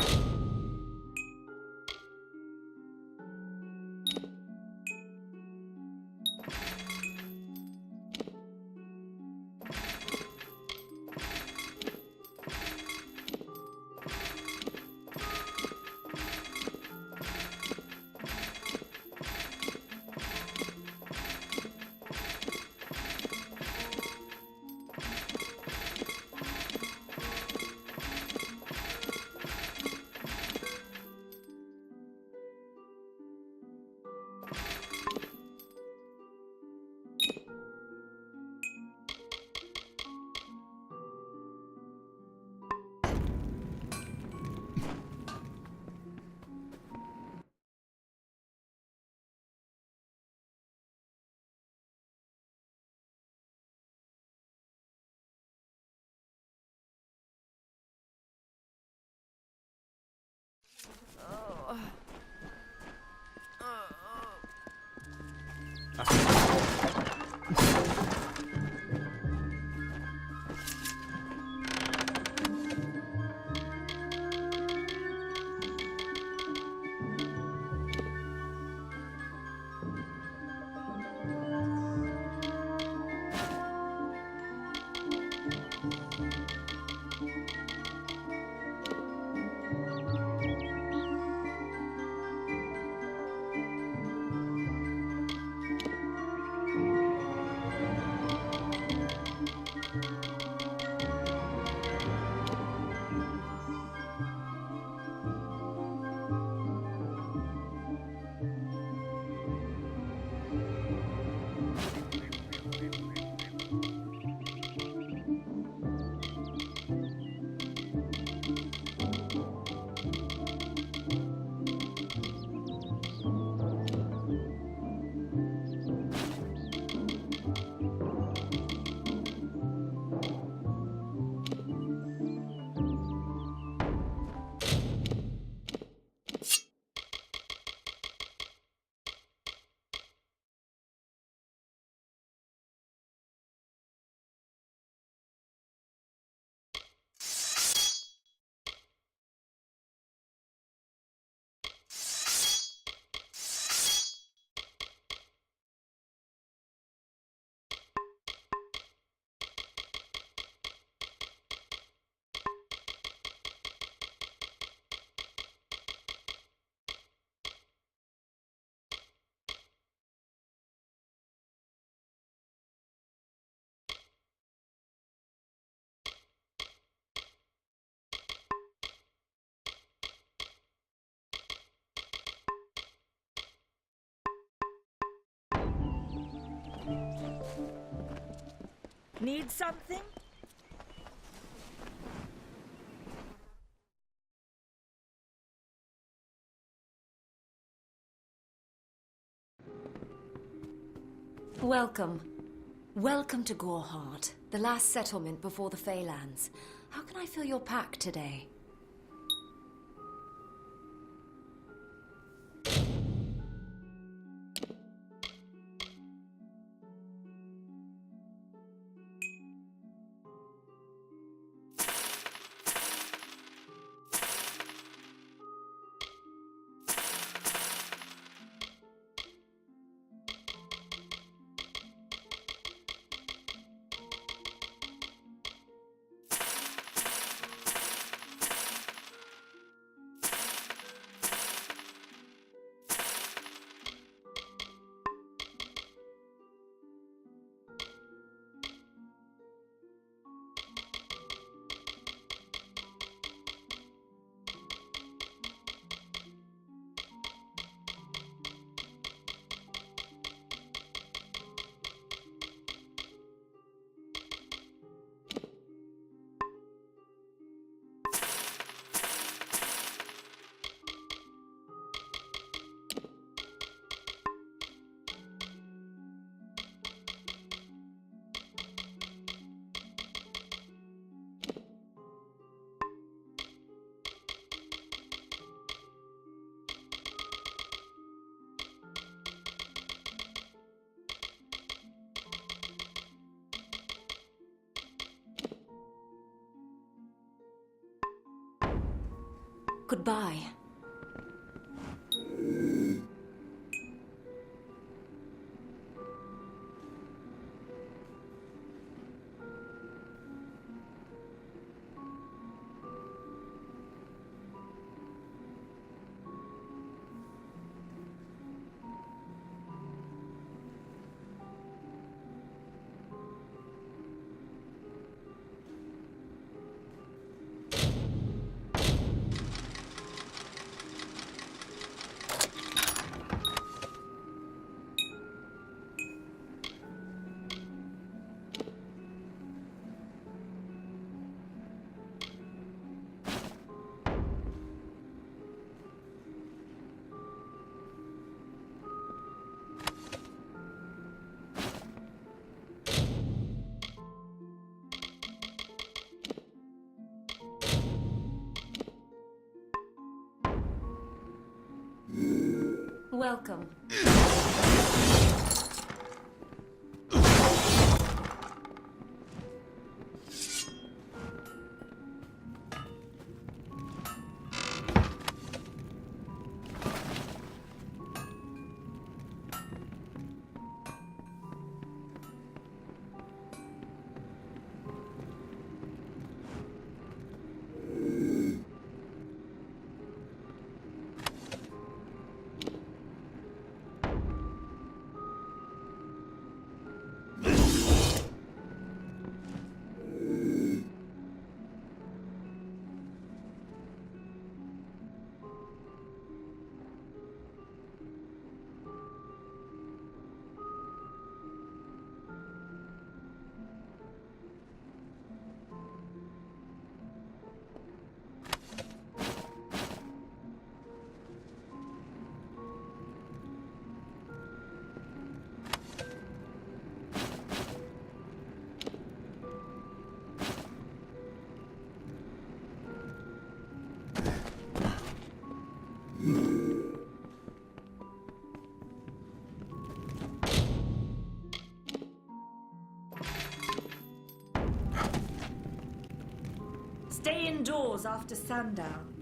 Need something? Welcome. Welcome to Goreheart, the last settlement before the Feylands. How can I fill your pack today? Goodbye. Welcome. Stay indoors after sundown.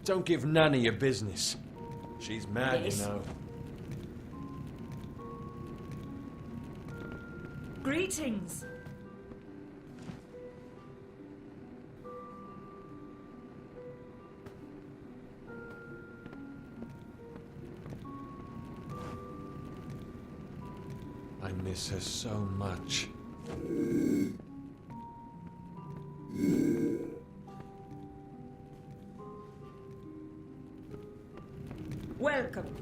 Don't give Nanny your business. She's mad, Yes. you know. Greetings. I miss her so much. Welcome.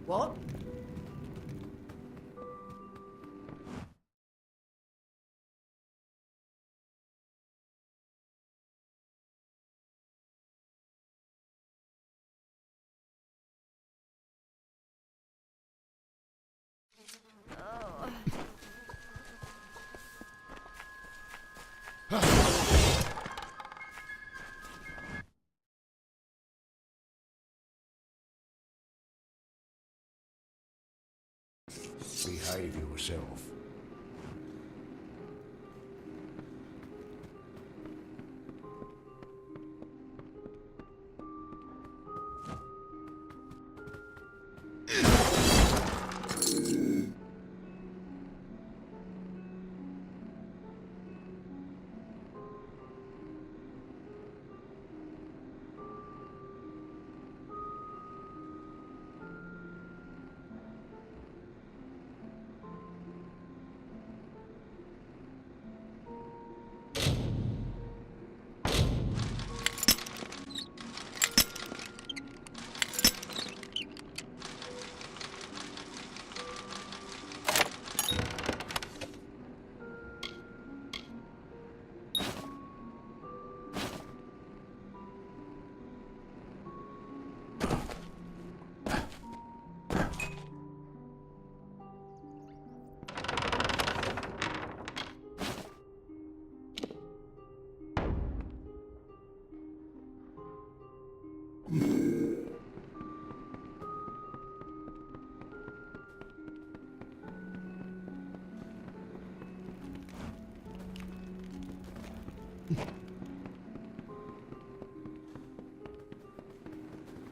What? Behave yourself.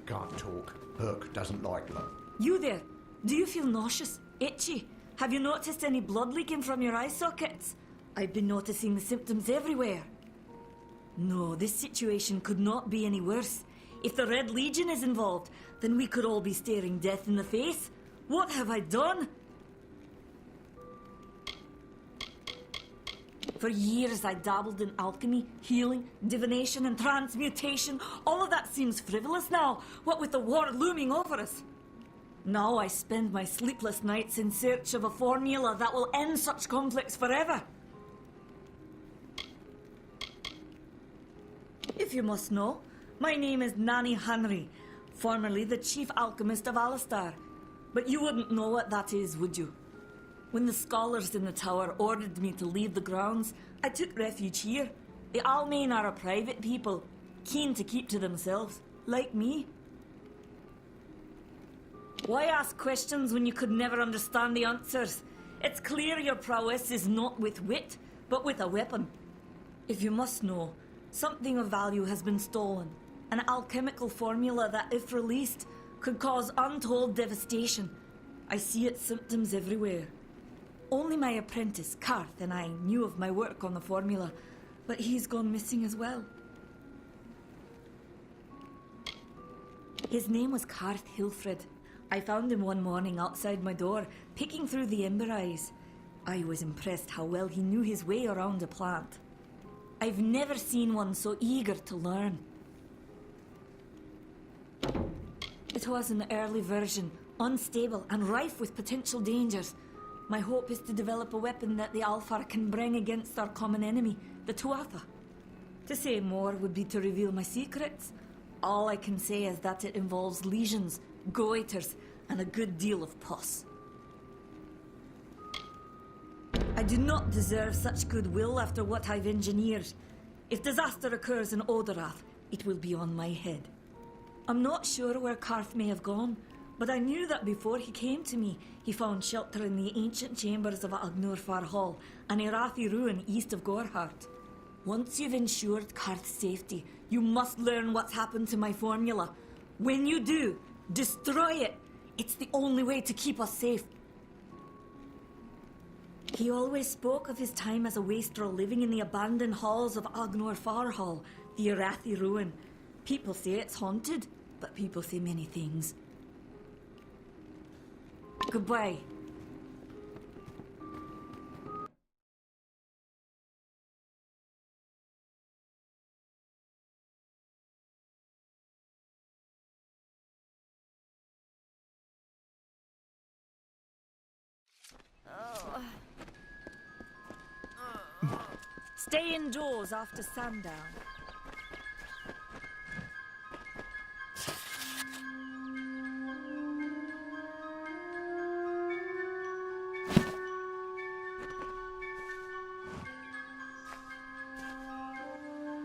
Can't talk. Herc doesn't like love. You there? Do you feel nauseous? Itchy? Have you noticed any blood leaking from your eye sockets? I've been noticing the symptoms everywhere. No, this situation could not be any worse. If the Red Legion is involved, then we could all be staring death in the face. What have I done? For years I dabbled in alchemy, healing, divination and transmutation. All of that seems frivolous now, what with the war looming over us. Now I spend my sleepless nights in search of a formula that will end such conflicts forever. If you must know, my name is Nanny Henry, formerly the chief alchemist of Alistar. But you wouldn't know what that is, would you? When the scholars in the tower ordered me to leave the grounds, I took refuge here. The Almain are a private people, keen to keep to themselves, like me. Why ask questions when you could never understand the answers? It's clear your prowess is not with wit, but with a weapon. If you must know, something of value has been stolen. An alchemical formula that, if released, could cause untold devastation. I see its symptoms everywhere. Only my apprentice, Karth, and I knew of my work on the formula, but he's gone missing as well. His name was Karth Hilfred. I found him one morning outside my door, picking through the ember eyes. I was impressed how well he knew his way around a plant. I've never seen one so eager to learn. It was an early version, unstable and rife with potential dangers. My hope is to develop a weapon that the Alfar can bring against our common enemy, the Tuatha. To say more would be to reveal my secrets. All I can say is that it involves legions, goiters, and a good deal of pus. I do not deserve such goodwill after what I've engineered. If disaster occurs in Odorath, it will be on my head. I'm not sure where Karth may have gone, but I knew that before he came to me, he found shelter in the ancient chambers of Agnurfar Hall, an Irathi ruin east of Gorhart. Once you've ensured Karth's safety, you must learn what's happened to my formula. When you do, destroy it. It's the only way to keep us safe. He always spoke of his time as a wastrel living in the abandoned halls of Agnurfar Hall, the Irathi ruin. People say it's haunted, but people say many things. Goodbye. Stay indoors after sundown.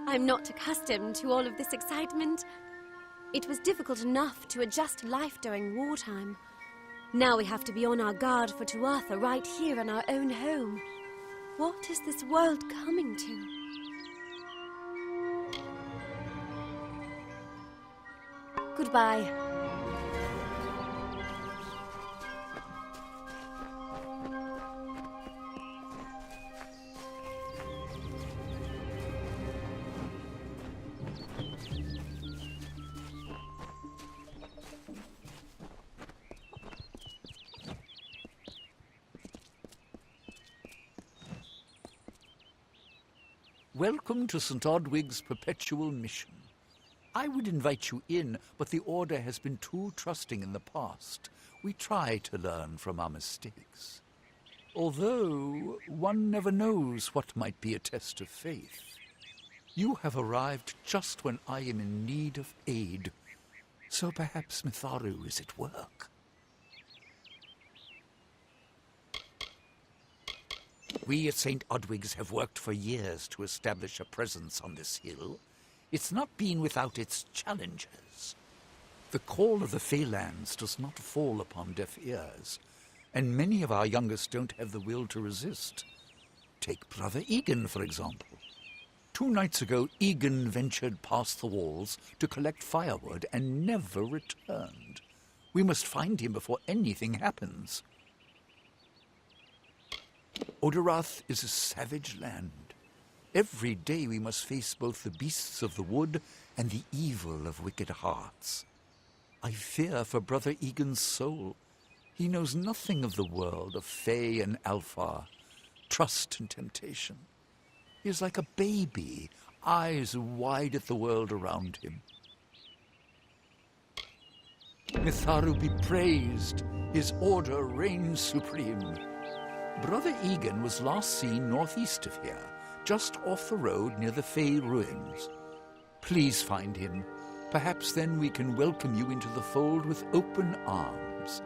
I'm not accustomed to all of this excitement. It was difficult enough to adjust to life during wartime. Now we have to be on our guard for Tuatha right here in our own home. What is this world coming to? Goodbye. Welcome to St. Odwig's perpetual mission. I would invite you in, but the Order has been too trusting in the past. We try to learn from our mistakes. Although, one never knows what might be a test of faith. You have arrived just when I am in need of aid. So perhaps Mitharu is at work. We at St. Odwig's have worked for years to establish a presence on this hill. It's not been without its challenges. The call of the Feylands does not fall upon deaf ears, and many of our youngest don't have the will to resist. Take Brother Egan, for example. 2 nights ago, Egan ventured past the walls to collect firewood and never returned. We must find him before anything happens. Odorath is a savage land. Every day we must face both the beasts of the wood and the evil of wicked hearts. I fear for Brother Egan's soul. He knows nothing of the world of Fey and Alfar, trust and temptation. He is like a baby, eyes wide at the world around him. Mitharu be praised, his order reigns supreme. Brother Egan was last seen northeast of here, just off the road near the Fey ruins. Please find him. Perhaps then we can welcome you into the fold with open arms.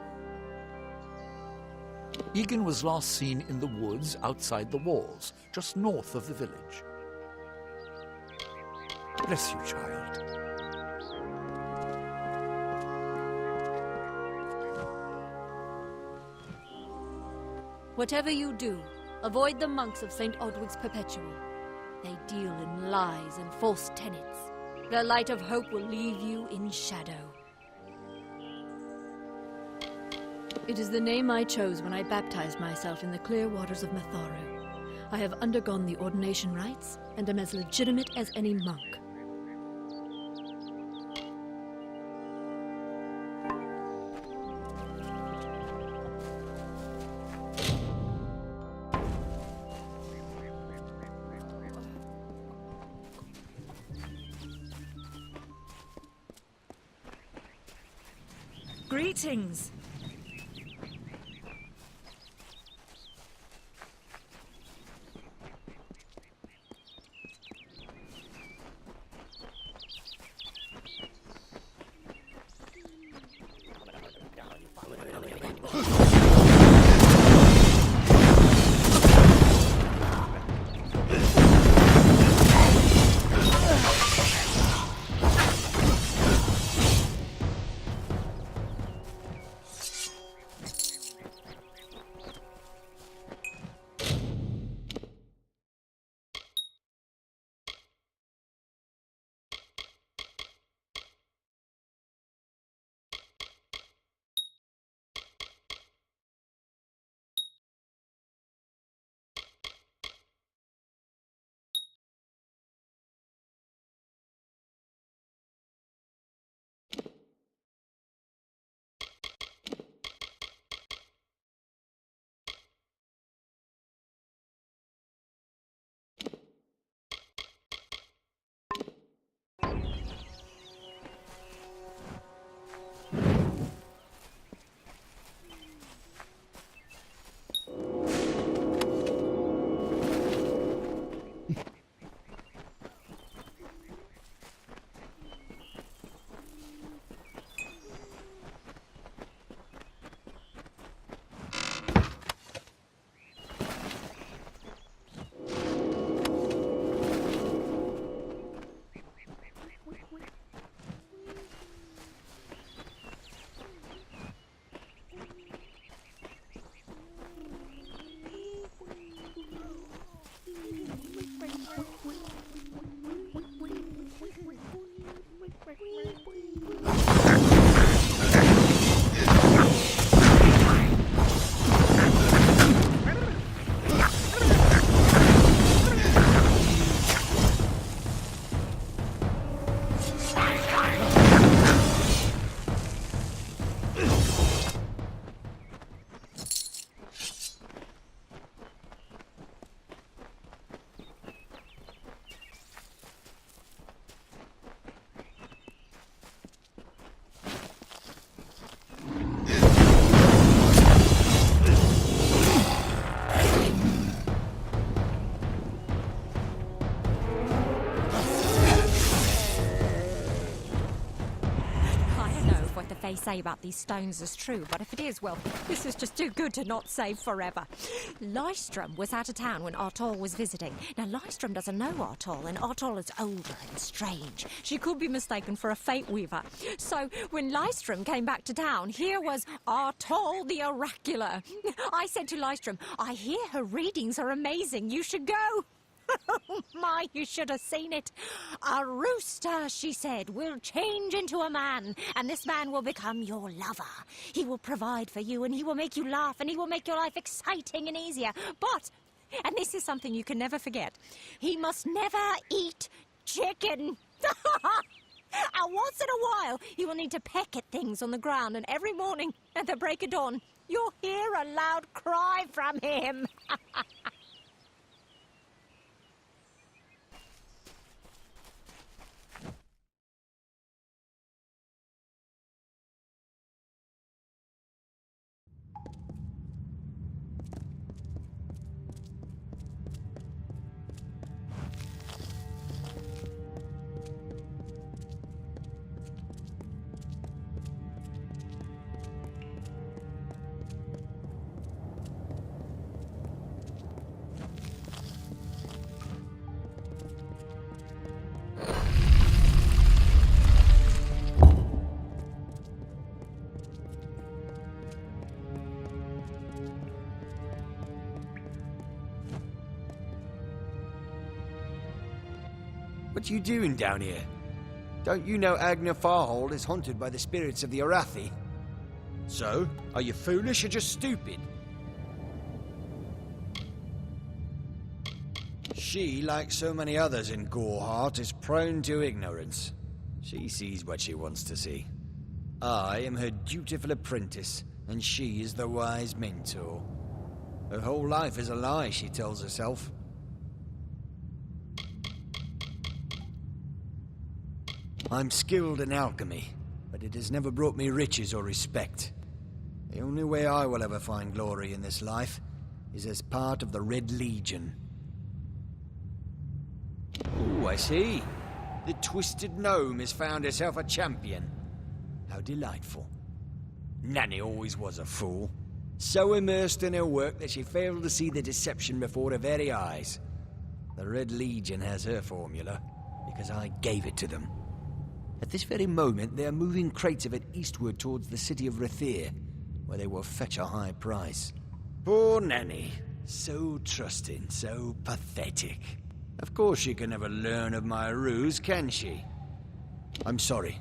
Egan was last seen in the woods outside the walls, just north of the village. Bless you, child. Whatever you do, avoid the monks of St. Odwig's Perpetual. They deal in lies and false tenets. Their light of hope will leave you in shadow. It is the name I chose when I baptized myself in the clear waters of Mitharu. I have undergone the ordination rites and am as legitimate as any monk. Greetings. They say about these stones is true, but if it is, well, this is just too good to not save forever. Lystrom was out of town when Artol was visiting. Now, Lystrom doesn't know Artol, and Artol is older and strange. She could be mistaken for a fate weaver. So, when Lystrom came back to town, here was Artol the Oracular. I said to Lystrom, I hear her readings are amazing. You should go. Oh my, you should have seen it. A rooster, she said, will change into a man, and this man will become your lover. He will provide for you, and he will make you laugh, and he will make your life exciting and easier. But, and this is something you can never forget, he must never eat chicken. And once in a while, he will need to peck at things on the ground, and every morning at the break of dawn, you'll hear a loud cry from him. What you doing down here? Don't you know Agna Farhold is haunted by the spirits of the Arathi? So, are you foolish or just stupid? She, like so many others in Goreheart, is prone to ignorance. She sees what she wants to see. I am her dutiful apprentice, and she is the wise mentor. Her whole life is a lie, she tells herself. I'm skilled in alchemy, but it has never brought me riches or respect. The only way I will ever find glory in this life is as part of the Red Legion. Oh, I see. The Twisted Gnome has found herself a champion. How delightful. Nanny always was a fool. So immersed in her work that she failed to see the deception before her very eyes. The Red Legion has her formula, because I gave it to them. At this very moment, they are moving crates of it eastward towards the city of Rathir, where they will fetch a high price. Poor Nanny. So trusting, so pathetic. Of course she can never learn of my ruse, can she? I'm sorry.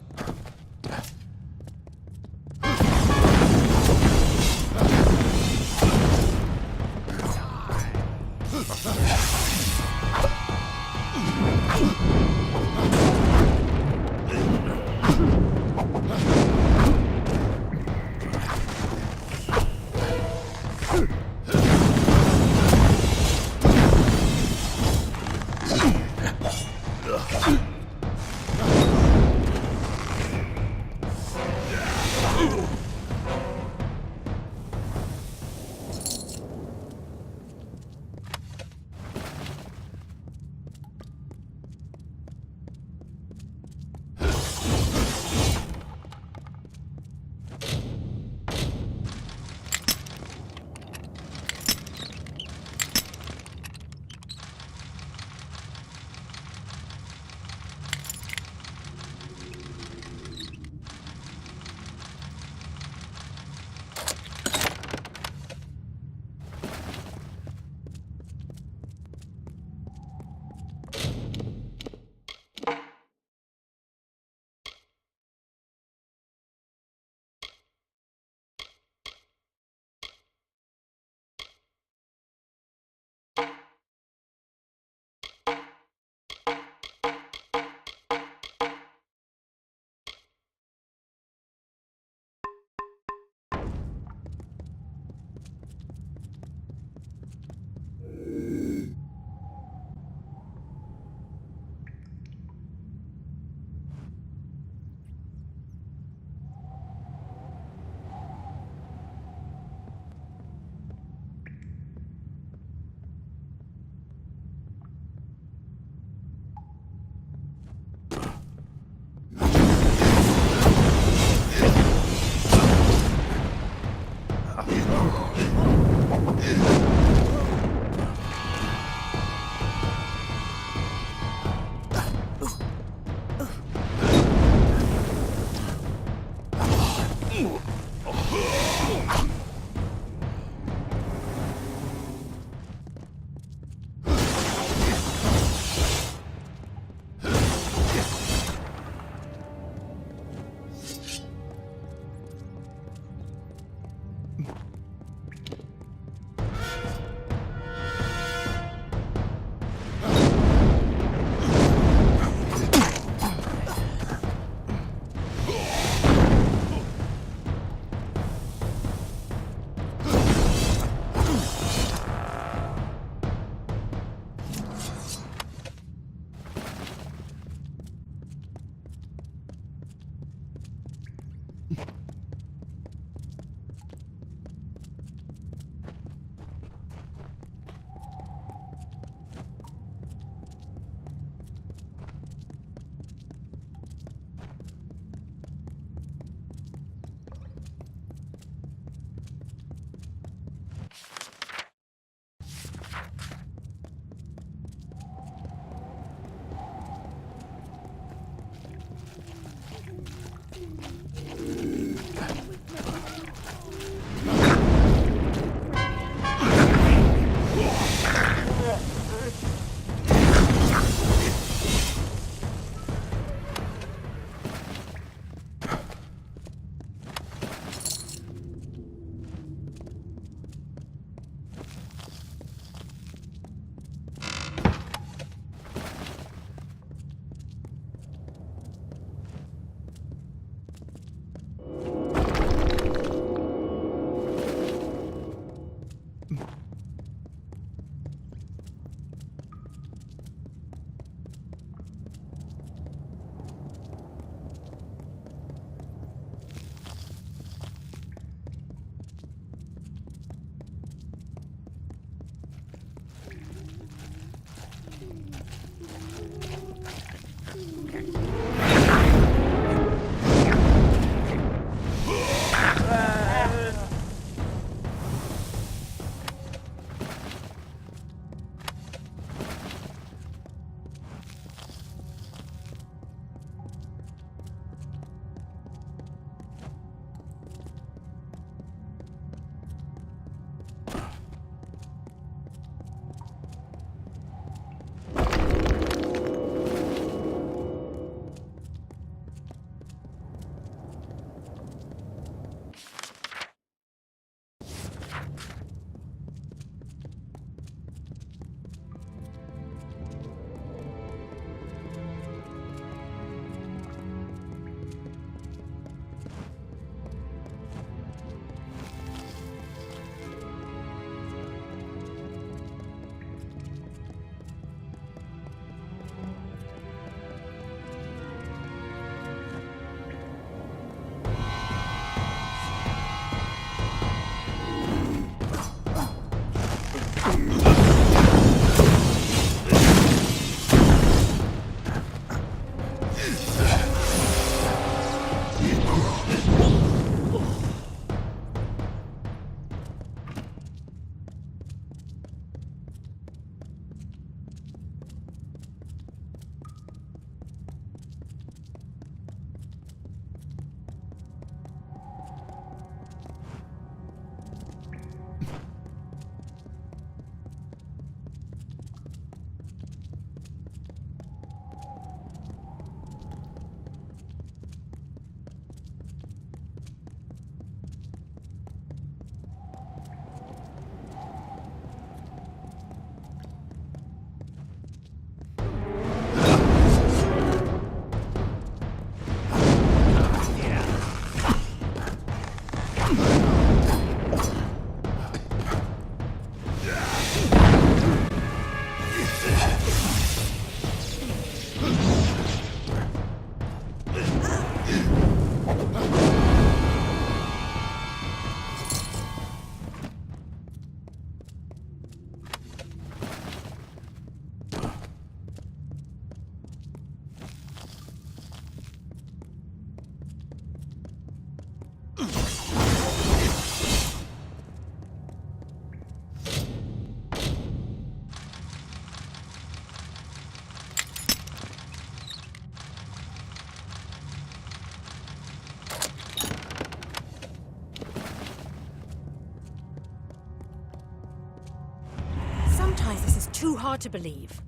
too hard to believe.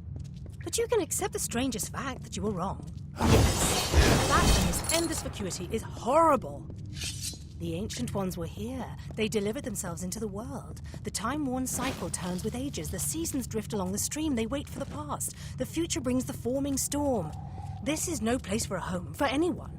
But you can accept the strangest fact that you were wrong. Yes, that and this endless vacuity is horrible. The Ancient Ones were here. They delivered themselves into the world. The time-worn cycle turns with ages. The seasons drift along the stream. They wait for the past. The future brings the forming storm. This is no place for a home, for anyone.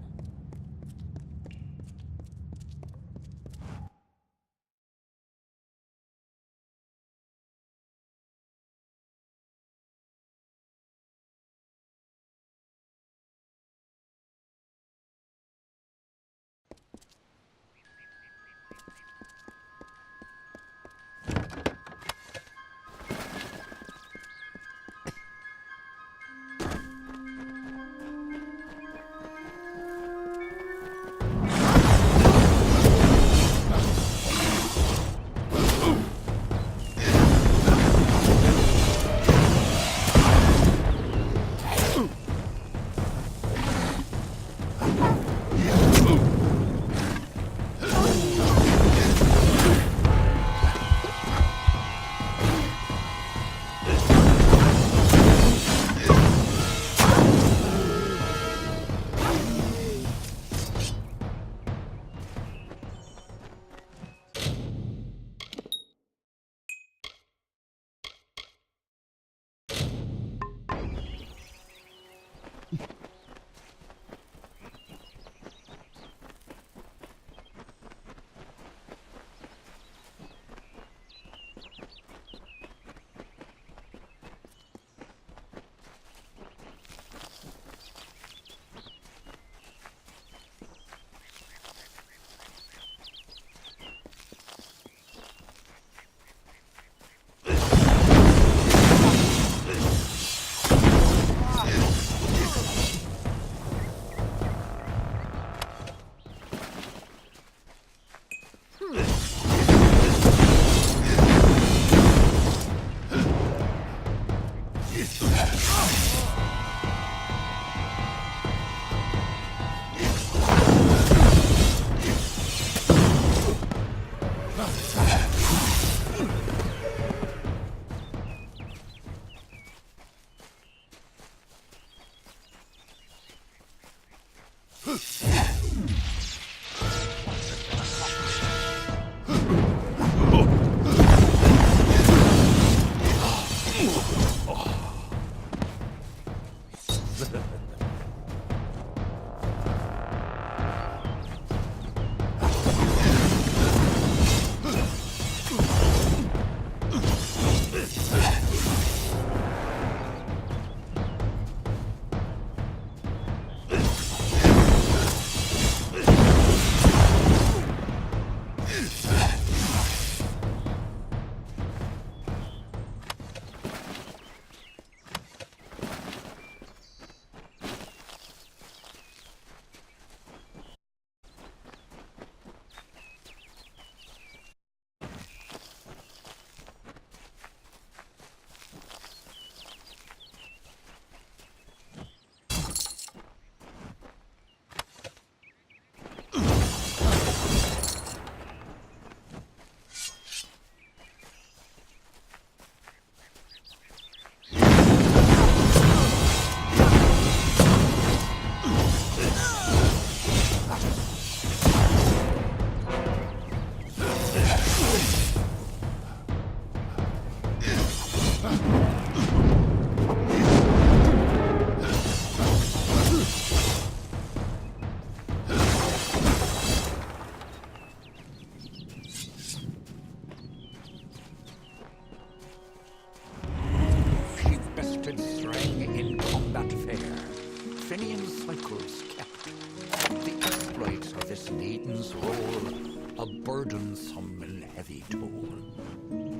Burdensome and heavy toll.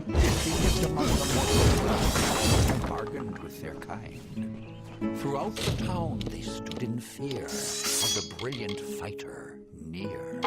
She lived among the mortals and bargained with their kind. Throughout the town they stood in fear of the brilliant fighter near.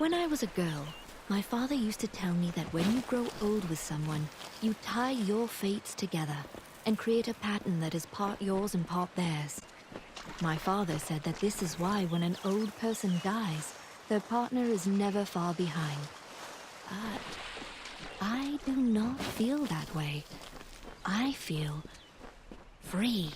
When I was a girl, my father used to tell me that when you grow old with someone, you tie your fates together and create a pattern that is part yours and part theirs. My father said that this is why when an old person dies, their partner is never far behind. But I do not feel that way. I feel free.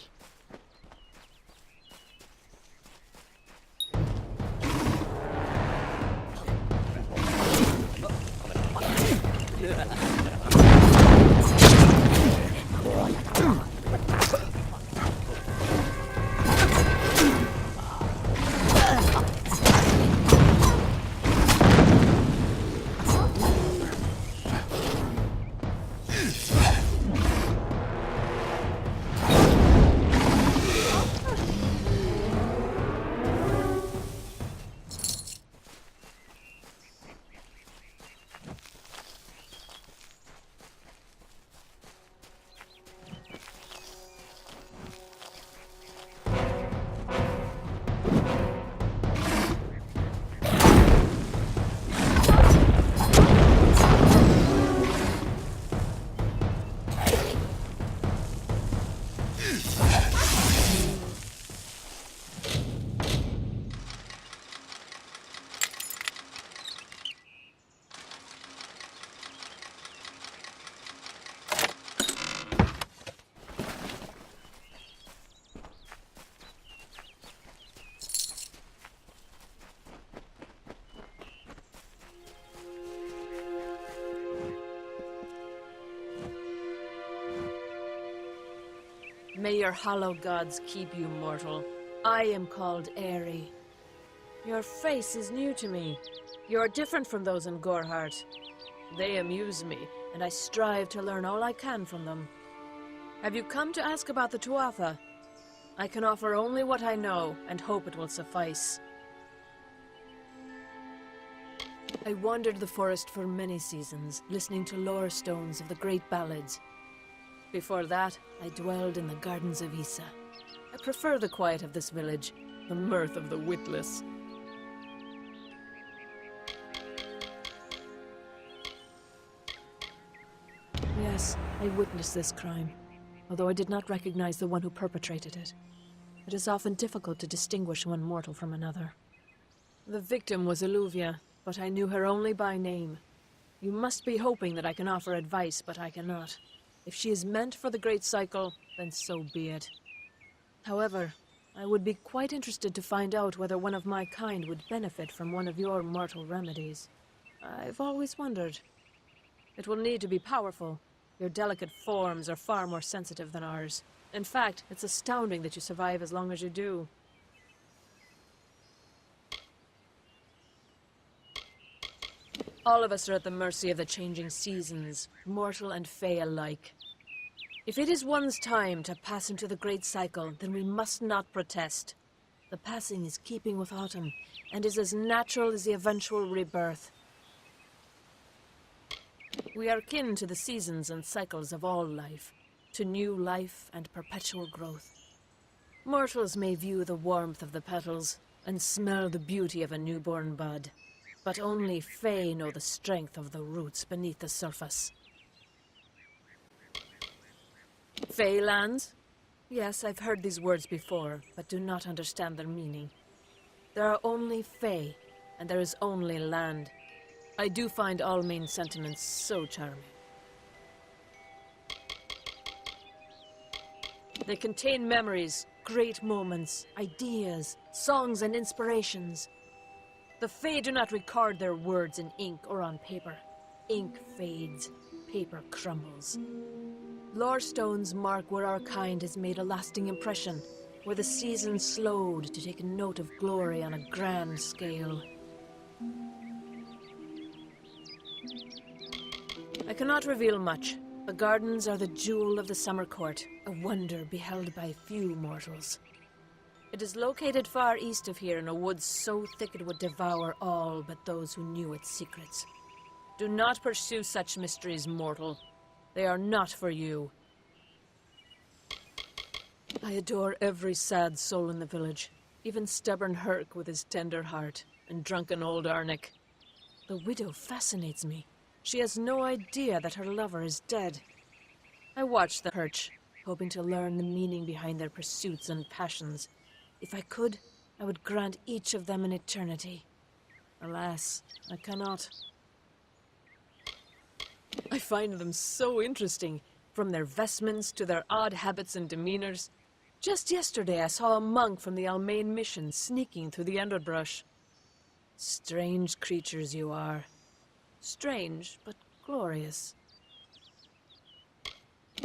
May your hollow gods keep you, mortal. I am called Aerie. Your face is new to me. You're different from those in Gorhart. They amuse me, and I strive to learn all I can from them. Have you come to ask about the Tuatha? I can offer only what I know, and hope it will suffice. I wandered the forest for many seasons, listening to lore stones of the great ballads. Before that, I dwelled in the gardens of Issa. I prefer the quiet of this village, the mirth of the witless. Yes, I witnessed this crime, although I did not recognize the one who perpetrated it. It is often difficult to distinguish one mortal from another. The victim was Illuvia, but I knew her only by name. You must be hoping that I can offer advice, but I cannot. If she is meant for the Great Cycle, then so be it. However, I would be quite interested to find out whether one of my kind would benefit from one of your mortal remedies. I've always wondered. It will need to be powerful. Your delicate forms are far more sensitive than ours. In fact, it's astounding that you survive as long as you do. All of us are at the mercy of the changing seasons, mortal and fey alike. If it is one's time to pass into the Great Cycle, then we must not protest. The passing is keeping with autumn, and is as natural as the eventual rebirth. We are kin to the seasons and cycles of all life, to new life and perpetual growth. Mortals may view the warmth of the petals, and smell the beauty of a newborn bud. But only Fae know the strength of the roots beneath the surface. Fae lands? Yes, I've heard these words before, but do not understand their meaning. There are only Fae, and there is only land. I do find all main sentiments so charming. They contain memories, great moments, ideas, songs and inspirations. The Fae do not record their words in ink or on paper. Ink fades, paper crumbles. Lore stones mark where our kind has made a lasting impression, where the seasons slowed to take note of glory on a grand scale. I cannot reveal much. The gardens are the jewel of the summer court, a wonder beheld by few mortals. It is located far east of here in a wood so thick it would devour all but those who knew its secrets. Do not pursue such mysteries, mortal. They are not for you. I adore every sad soul in the village, even stubborn Herc with his tender heart, and drunken old Arnick. The widow fascinates me. She has no idea that her lover is dead. I watch the perch, hoping to learn the meaning behind their pursuits and passions. If I could, I would grant each of them an eternity. Alas, I cannot. I find them so interesting, from their vestments to their odd habits and demeanors. Just yesterday I saw a monk from the Almain mission sneaking through the underbrush. Strange creatures you are. Strange, but glorious.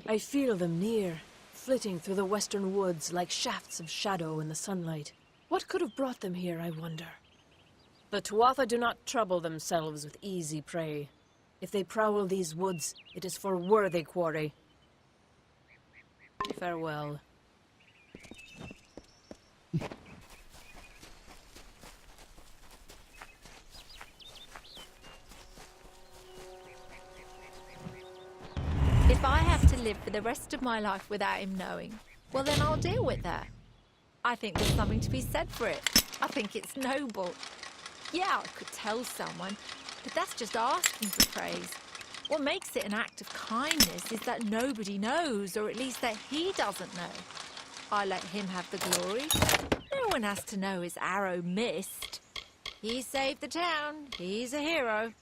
I feel them near, flitting through the western woods like shafts of shadow in the sunlight. What could have brought them here, I wonder? The Tuatha do not trouble themselves with easy prey. If they prowl these woods, it is for worthy quarry. Farewell. If I have to live for the rest of my life without him knowing, well then I'll deal with that. I think there's something to be said for it. I think it's noble. Yeah, I could tell someone, but that's just asking for praise. What makes it an act of kindness is that nobody knows, or at least that he doesn't know. I let him have the glory. No one has to know his arrow missed. He saved the town. He's a hero.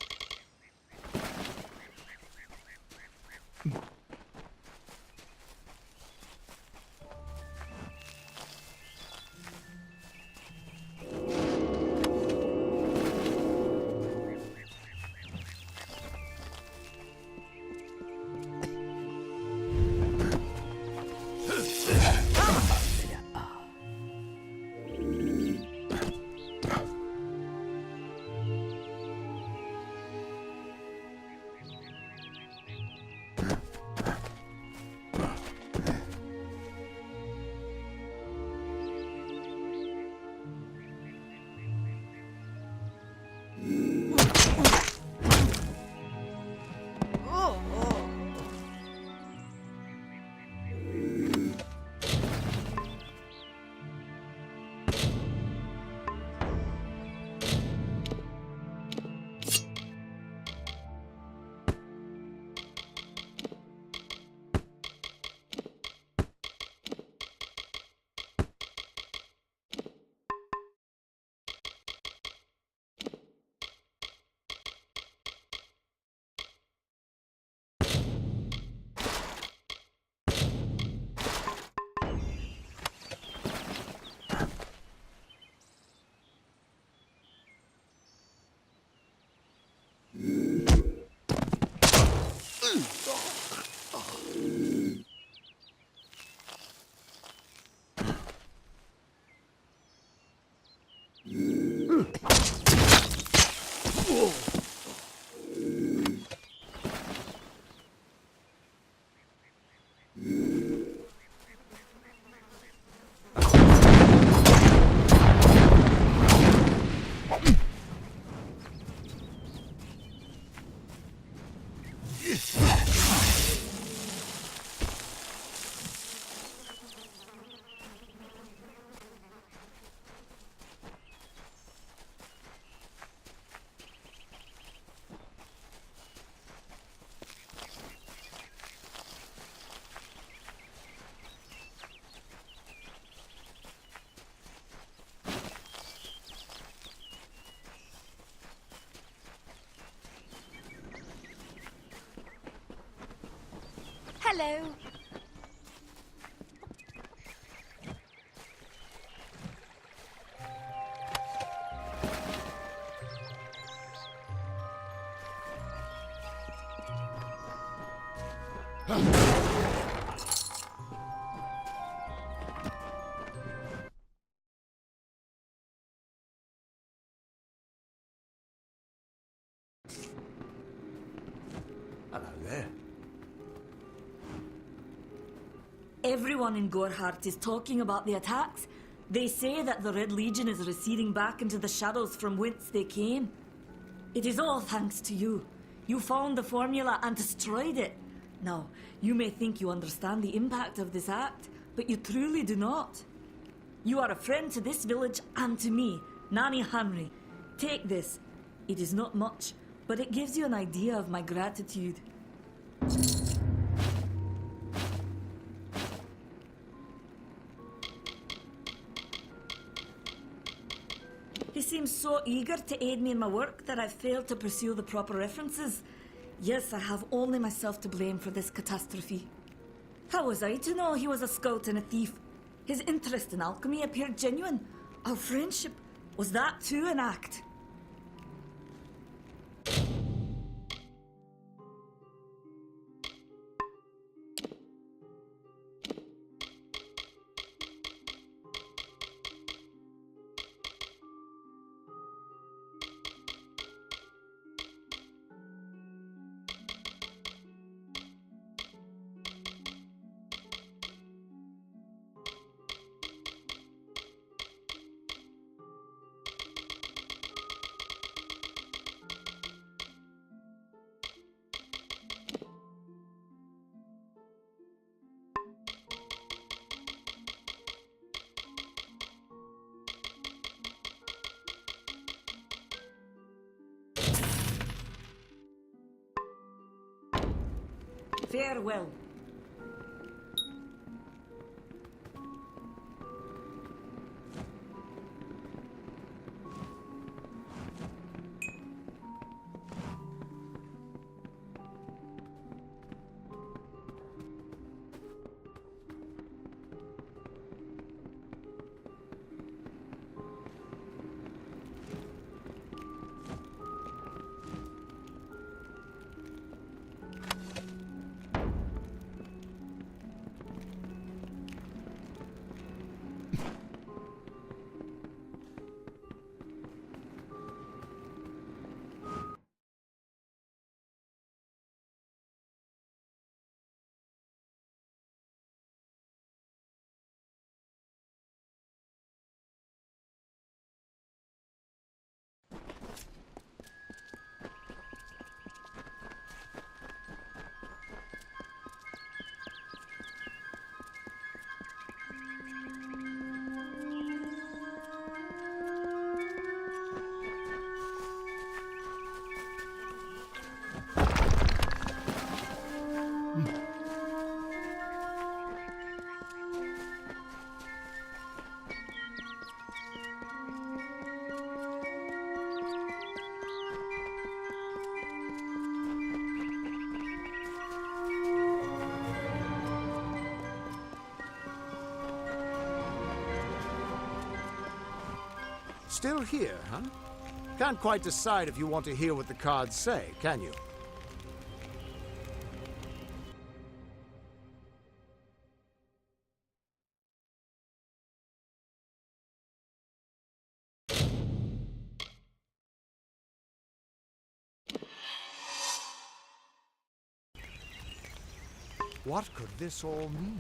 Hello. Hello there. Everyone in Gorhart is talking about the attacks. They say that the Red Legion is receding back into the shadows from whence they came. It is all thanks to you. You found the formula and destroyed it. Now, you may think you understand the impact of this act, but you truly do not. You are a friend to this village and to me, Nanny Henry. Take this. It is not much, but it gives you an idea of my gratitude. He seems so eager to aid me in my work that I've failed to pursue the proper references. Yes, I have only myself to blame for this catastrophe. How was I to know he was a scout and a thief? His interest in alchemy appeared genuine. Our friendship, was that too an act? Farewell. Still here, huh? Can't quite decide if you want to hear what the cards say, can you? What could this all mean?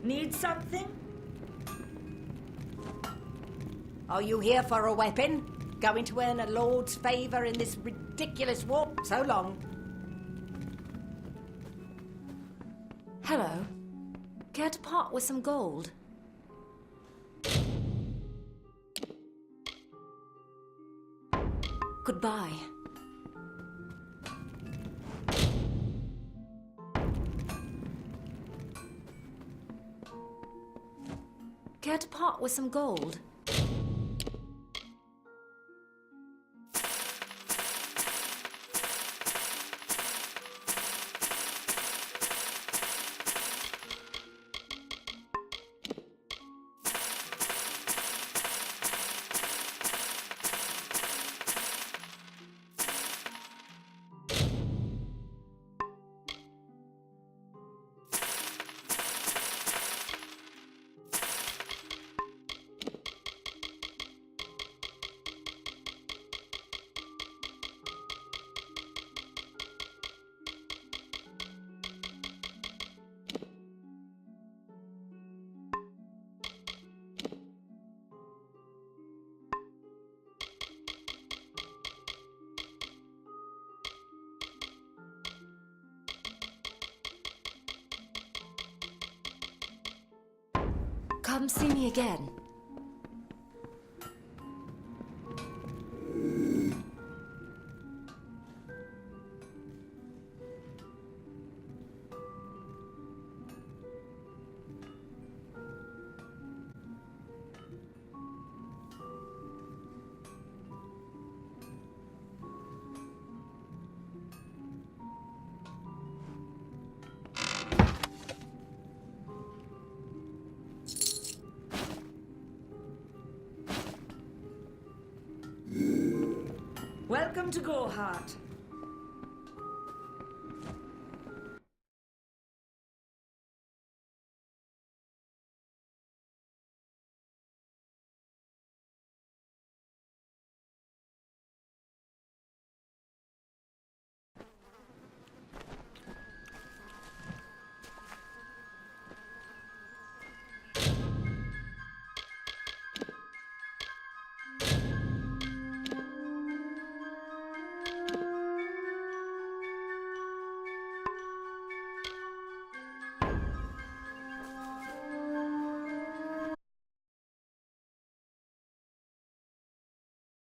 Need something? Are you here for a weapon? Going to earn a lord's favour in this ridiculous warp? So long. Hello. Care to part with some gold? Goodbye. Care to part with some gold? Come see me again. Welcome to Goreheart.